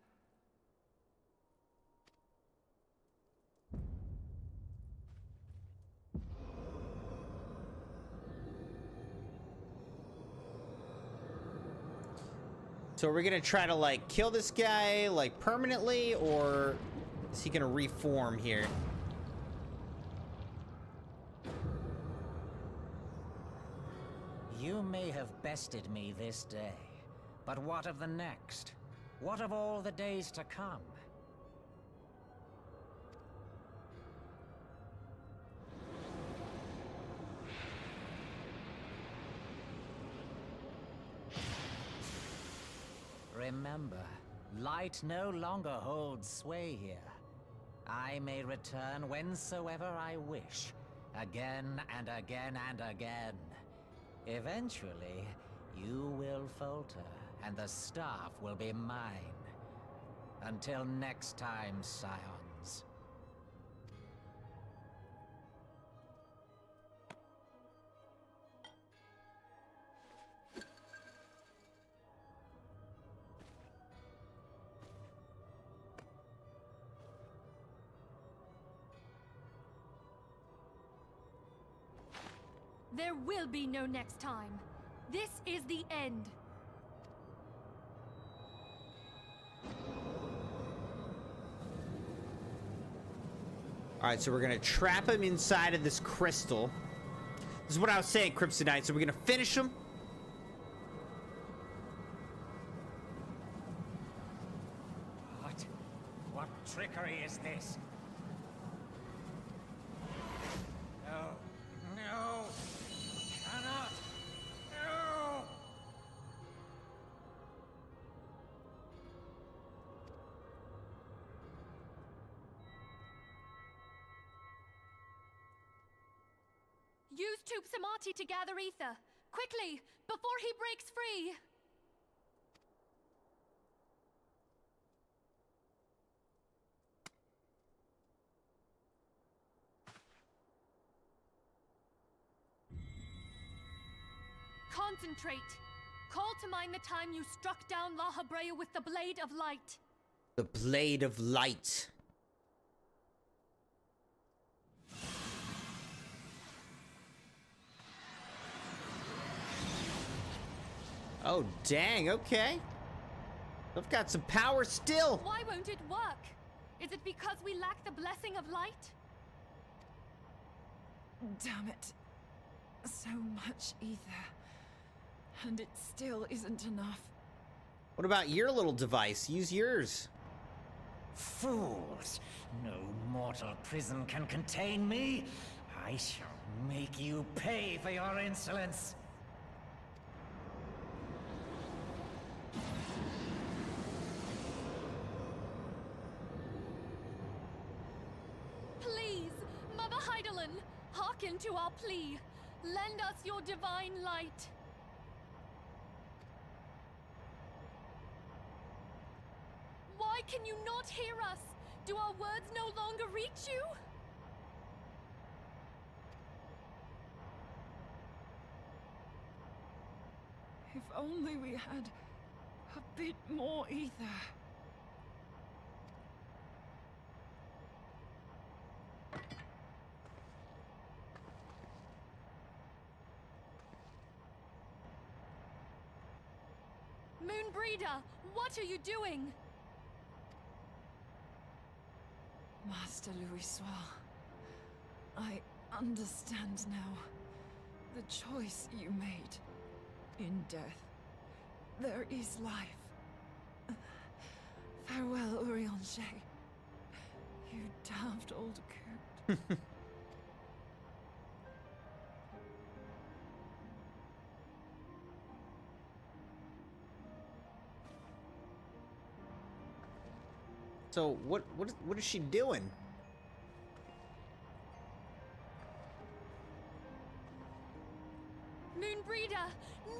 So are we gonna try to like kill this guy like permanently, or is he gonna reform here? You may have bested me this day, but what of the next? What of all the days to come? Remember, light no longer holds sway here. I may return whensoever I wish, again and again and again. Eventually, you will falter, and the staff will be mine. Until next time, Scions. There will be no next time. This is the end. All right, so we're gonna trap him inside of this crystal. This is what I was saying, Crimson Knight. So we're gonna finish him. What trickery is this? No. No! Cannot! No! Use Tube Samati to gather ether. Quickly, before he breaks free. Concentrate. Call to mind the time you struck down La Habrea with the Blade of Light. The Blade of Light. Oh, dang, okay. I've got some power still. Why won't it work? Is it because we lack the blessing of light? Damn it. So much ether. And it still isn't enough. What about your little device? Use yours. Fools! No mortal prison can contain me. I shall make you pay for your insolence. Please, Mother Heidelin, hearken to our plea. Lend us your divine light. Why can you not hear us? Do our words no longer reach you? If only we had a bit more ether. Moonbreeder, what are you doing? Master Louis Soir, I understand now. The choice you made. In death, there is life. Farewell, Urianger. You damned old coot. So what is she doing? Moonbreeder,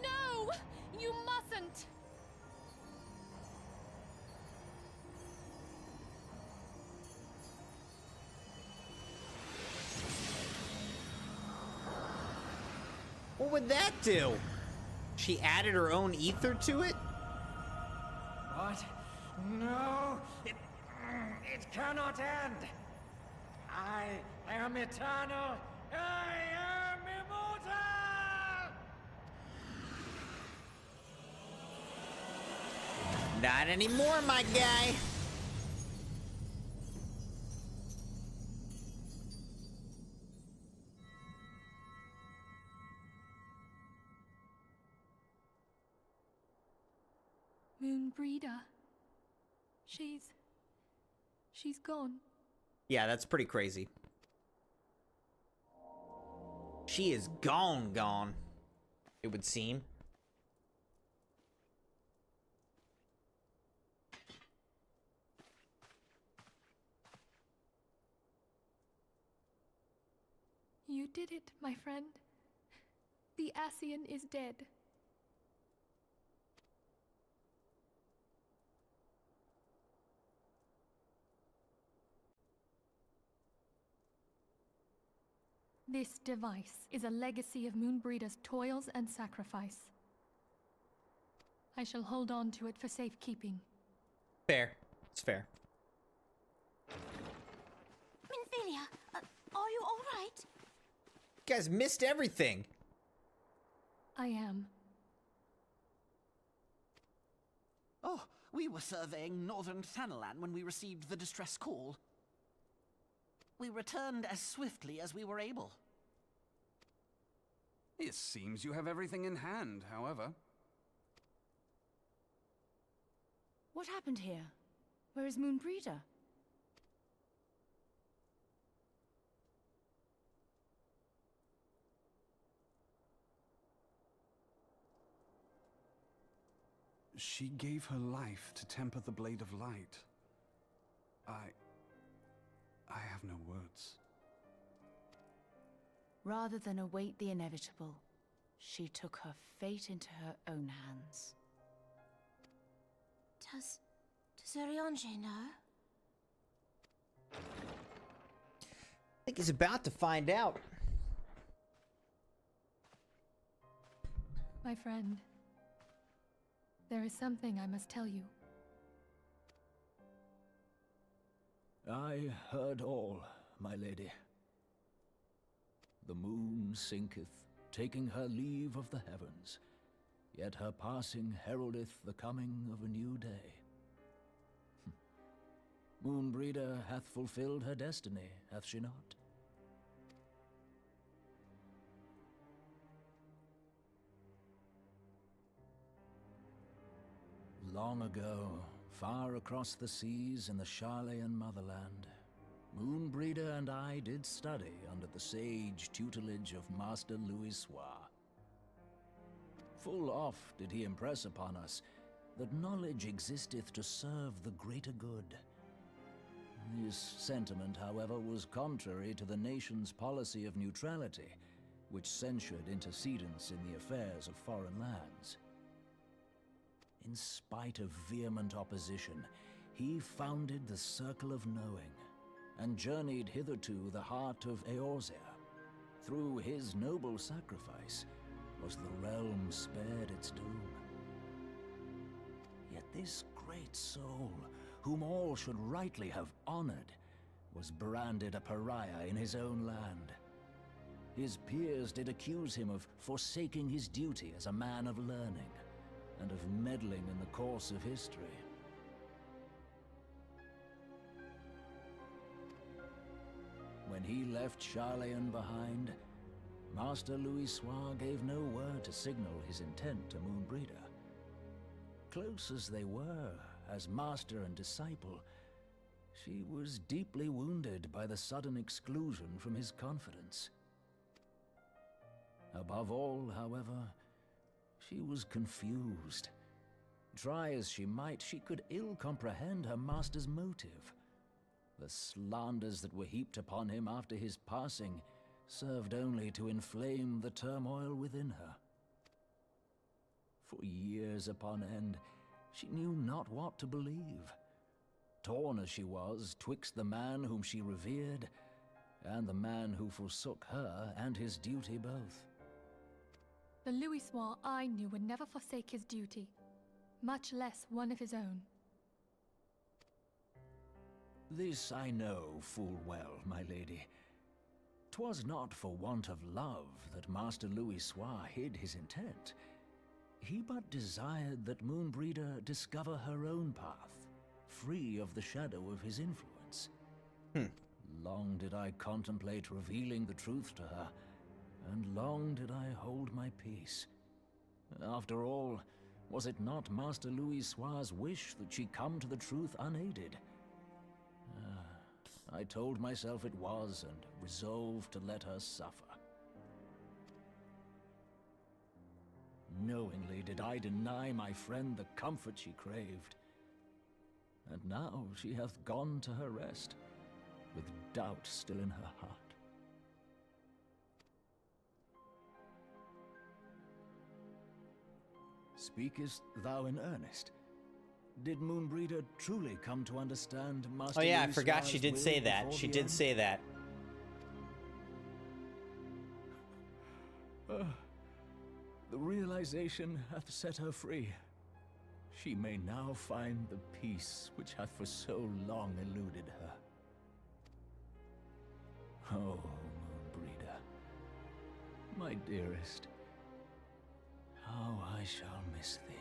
no! You mustn't! What would that do? She added her own ether to it? What? No! It cannot end! I am eternal! I am immortal! Not anymore, my guy. Moonbreeder. She's gone. Yeah, that's pretty crazy. She is gone, it would seem. You did it, my friend. The Ascian is dead. This device is a legacy of Moonbreeder's toils and sacrifice. I shall hold on to it for safekeeping. Fair. It's fair. Minfilia, are you all right? You guys missed everything. I am. Oh, we were surveying northern Thanalan when we received the distress call. We returned as swiftly as we were able. It seems you have everything in hand, however. What happened here? Where is Moonbreeder? She gave her life to temper the Blade of Light. I have no words. Rather than await the inevitable, she took her fate into her own hands. Does Urianger know? I think he's about to find out. My friend, there is something I must tell you. I heard all, my lady. The moon sinketh, taking her leave of the heavens, yet her passing heraldeth the coming of a new day. Moonbreeder hath fulfilled her destiny, hath she not? Long ago, far across the seas in the Charlayan motherland, Moonbreeder and I did study under the sage tutelage of Master Louis Soir. Full oft did he impress upon us that knowledge existeth to serve the greater good. This sentiment, however, was contrary to the nation's policy of neutrality, which censured intercedence in the affairs of foreign lands. In spite of vehement opposition, he founded the Circle of Knowing, and journeyed hither to the heart of Eorzea. Through his noble sacrifice was the realm spared its doom. Yet this great soul, whom all should rightly have honored, was branded a pariah in his own land. His peers did accuse him of forsaking his duty as a man of learning, and of meddling in the course of history. When he left Charlayan behind, Master Louis Soir gave no word to signal his intent to Moonbreeder. Close as they were, as master and disciple, she was deeply wounded by the sudden exclusion from his confidence. Above all, however, she was confused. Try as she might, she could ill comprehend her master's motive. The slanders that were heaped upon him after his passing served only to inflame the turmoil within her. For years upon end, she knew not what to believe. Torn as she was twixt the man whom she revered and the man who forsook her and his duty both. The Louis Soir I knew would never forsake his duty, much less one of his own. This I know full well, my lady. 'Twas not for want of love that Master Louis Soir hid his intent. He but desired that Moonbreeder discover her own path, free of the shadow of his influence. Long did I contemplate revealing the truth to her, and long did I hold my peace. After all, was it not Master Louis Soir's wish that she come to the truth unaided? I told myself it was, and resolved to let her suffer. Knowingly did I deny my friend the comfort she craved. And now she hath gone to her rest, with doubt still in her heart. Speakest thou in earnest? Did Moonbreeder truly come to understand Master Oh yeah, I Louis forgot she Soir's did will say that. before She the did end? say that. The realization hath set her free. She may now find the peace which hath for so long eluded her. Oh, Moonbreeder, my dearest, how I shall miss thee.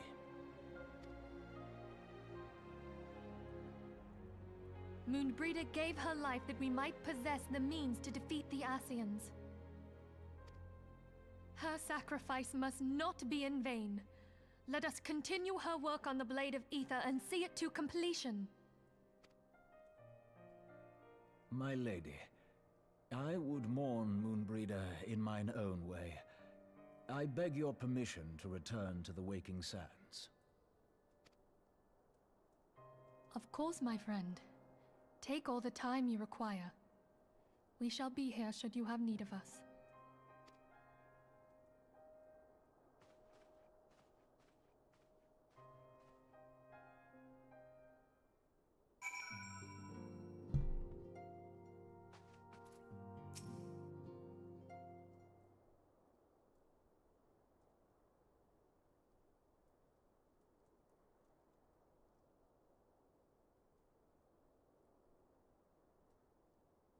Moonbreeder gave her life that we might possess the means to defeat the Ascians. Her sacrifice must not be in vain. Let us continue her work on the Blade of Ether and see it to completion. My lady, I would mourn Moonbreeder in mine own way. I beg your permission to return to the Waking Sands. Of course, my friend. Take all the time you require. We shall be here should you have need of us.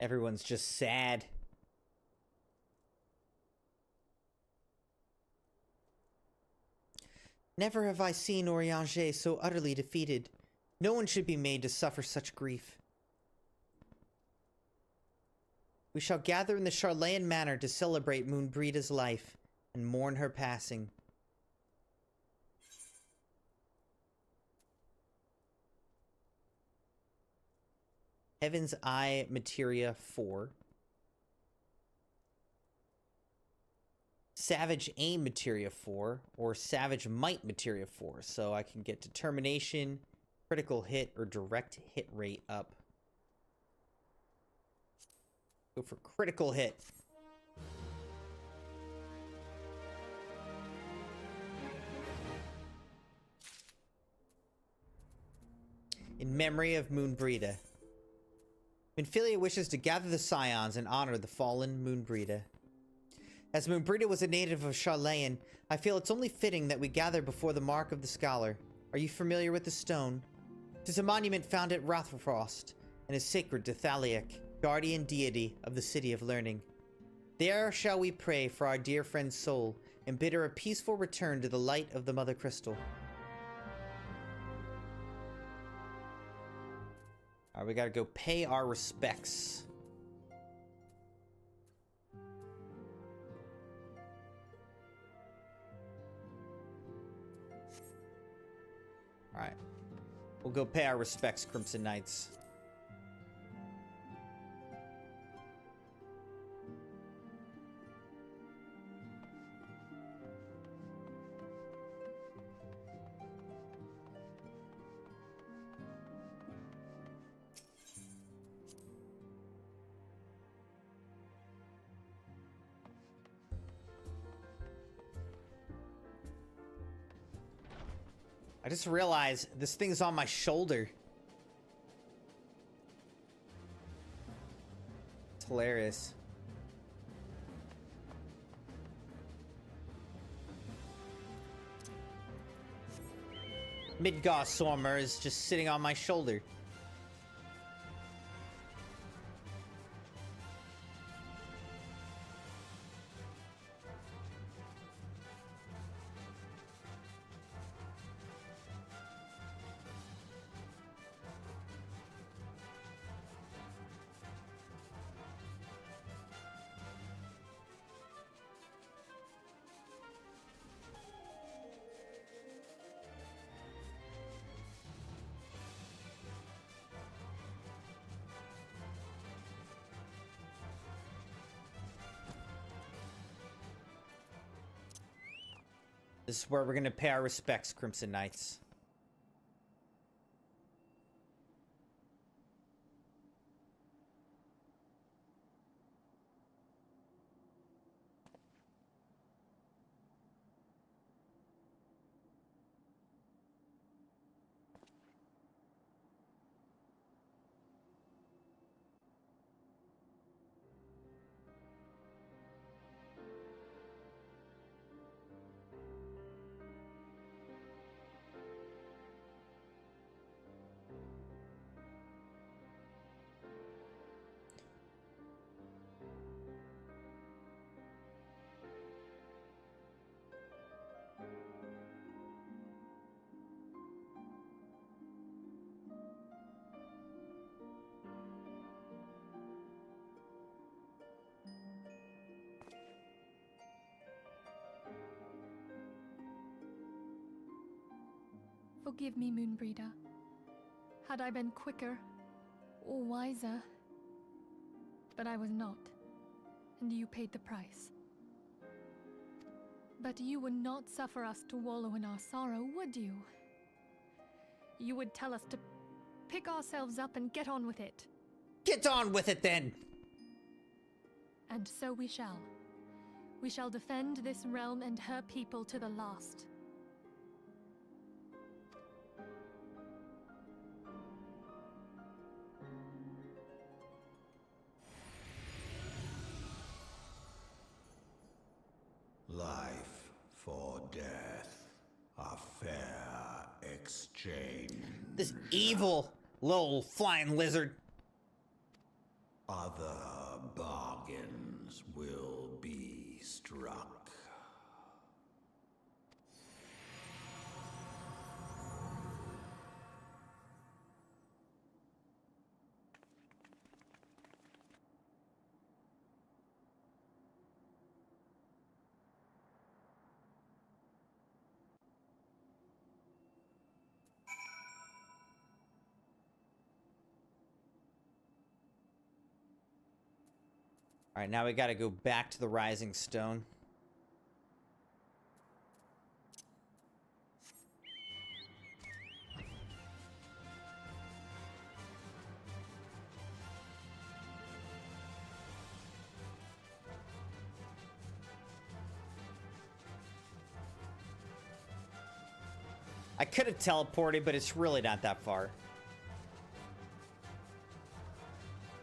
Everyone's just sad. Never have I seen Orianger so utterly defeated. No one should be made to suffer such grief. We shall gather in the Charlayan Manor to celebrate Moonbreeda's life and mourn her passing. Heaven's Eye Materia 4. Savage Aim Materia 4, or Savage Might Materia 4. So I can get Determination, Critical Hit, or Direct Hit Rate up. Go for Critical Hit. In memory of Moonbreeda. Minfilia wishes to gather the Scions and honor the fallen Moonbreeda. As Moonbreeda was a native of Charlayan, I feel it's only fitting that we gather before the Mark of the Scholar. Are you familiar with the stone? It is a monument found at Rotherfrost, and is sacred to Thaliak, guardian deity of the City of Learning. There shall we pray for our dear friend's soul, and bid her a peaceful return to the light of the Mother Crystal. Alright, we gotta go pay our respects. Alright. We'll go pay our respects, Crimson Knights. I just realized this thing's on my shoulder. It's hilarious. Midgar Sormer is just sitting on my shoulder. This is where we're gonna pay our respects, Crimson Knights. Forgive me, Moonbreeder. Had I been quicker or wiser, but I was not, and you paid the price. But you would not suffer us to wallow in our sorrow, would you? You would tell us to pick ourselves up and get on with it. Get on with it, then! And so we shall. We shall defend this realm and her people to the last. Life for death, a fair exchange. This evil little flying lizard. Other bargains will be struck. Alright, now we gotta go back to the Rising Stone. I could have teleported, but it's really not that far.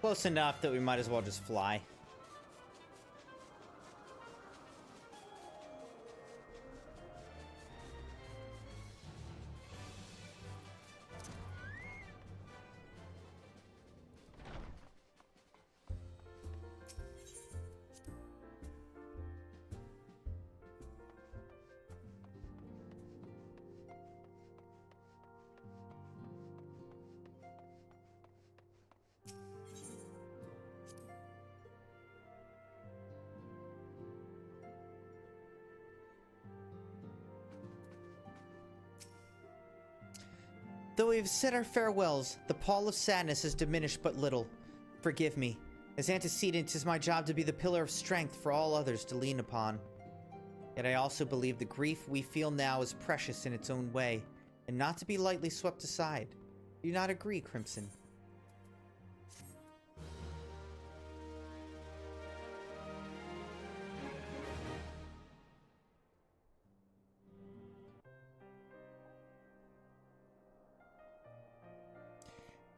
Close enough that we might as well just fly. Though we have said our farewells, the pall of sadness has diminished but little. Forgive me. As antecedent, 'tis my job to be the pillar of strength for all others to lean upon. Yet I also believe the grief we feel now is precious in its own way, and not to be lightly swept aside. Do you not agree, Crimson?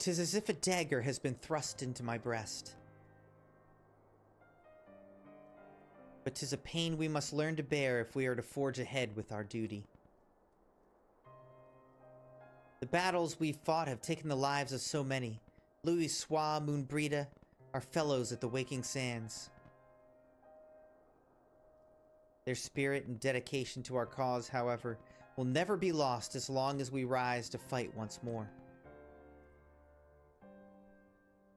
"'Tis as if a dagger has been thrust into my breast. But 'tis a pain we must learn to bear if we are to forge ahead with our duty. The battles we've fought have taken the lives of so many. Louis Soir, Moonbreeder, our fellows at the Waking Sands. Their spirit and dedication to our cause, however, will never be lost as long as we rise to fight once more.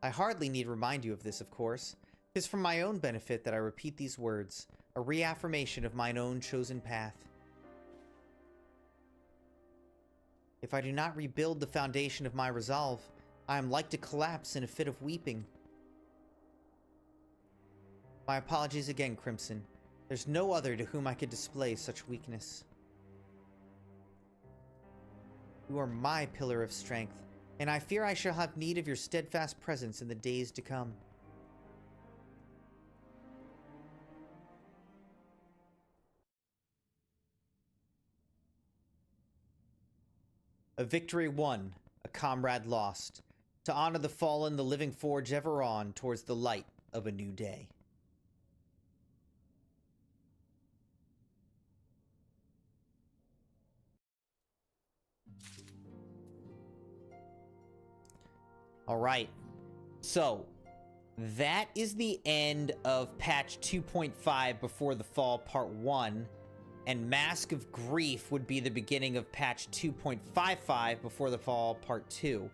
I hardly need remind you of this, of course. 'Tis for my own benefit that I repeat these words, a reaffirmation of mine own chosen path. If I do not rebuild the foundation of my resolve, I am like to collapse in a fit of weeping. My apologies again, Crimson. There's no other to whom I could display such weakness." You are my pillar of strength, and I fear I shall have need of your steadfast presence in the days to come. A victory won, a comrade lost. To honor the fallen, the living forge ever on towards the light of a new day. All right. So, that is the end of patch 2.5 before the fall part 1. And Mask of Grief would be the beginning of patch 2.55 before the fall part 2.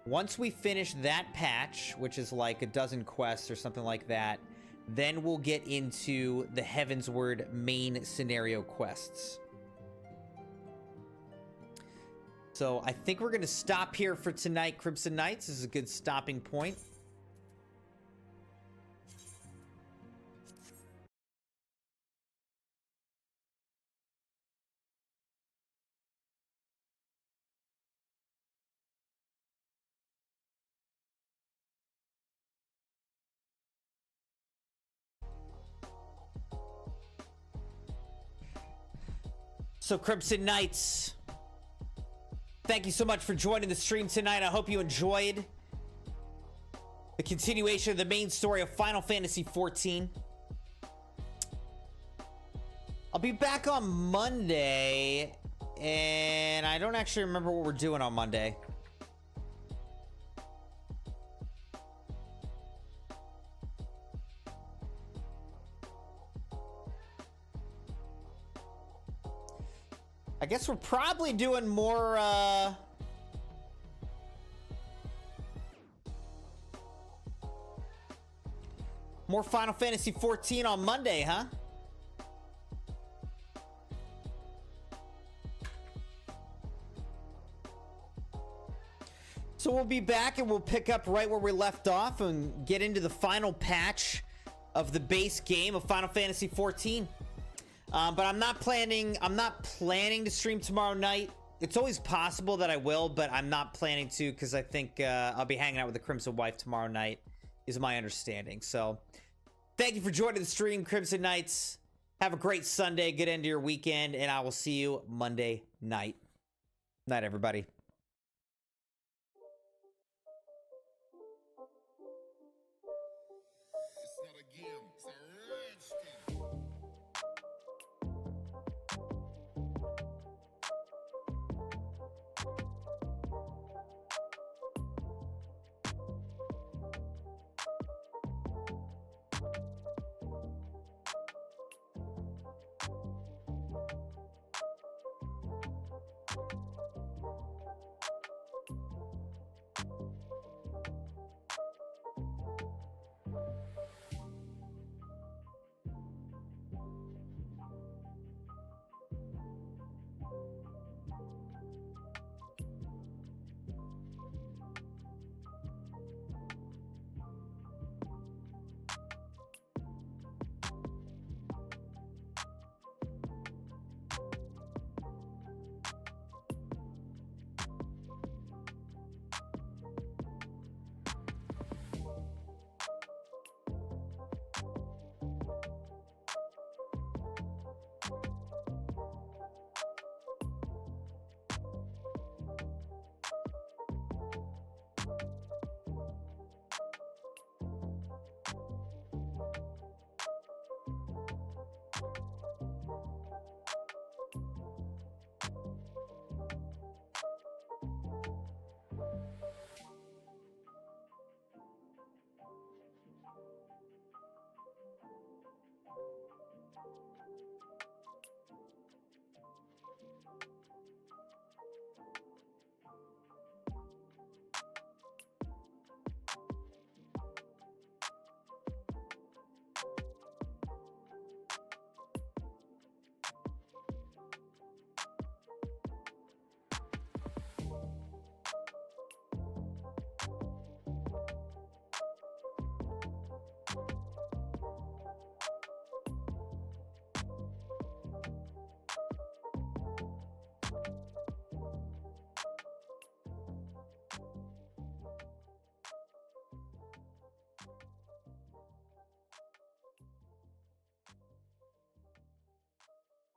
Once we finish that patch, which is like a dozen quests or something like that, then we'll get into the Heavensward main scenario quests. So I think we're going to stop here for tonight, Crimson Knights. This is a good stopping point. So Crimson Knights, thank you so much for joining the stream tonight. I hope you enjoyed the continuation of the main story of Final Fantasy XIV. I'll be back on Monday, and I don't actually remember what we're doing on Monday. I guess we're probably doing more, more Final Fantasy XIV on Monday, huh? So we'll be back and we'll pick up right where we left off and get into the final patch of the base game of Final Fantasy XIV. But I'm not planning to stream tomorrow night. It's always possible that I will, but I'm not planning to because I think I'll be hanging out with the Crimson Wife tomorrow night, is my understanding. So thank you for joining the stream, Crimson Knights. Have a great Sunday, good end to your weekend, and I will see you Monday night. Night, everybody. It's not a game, it's a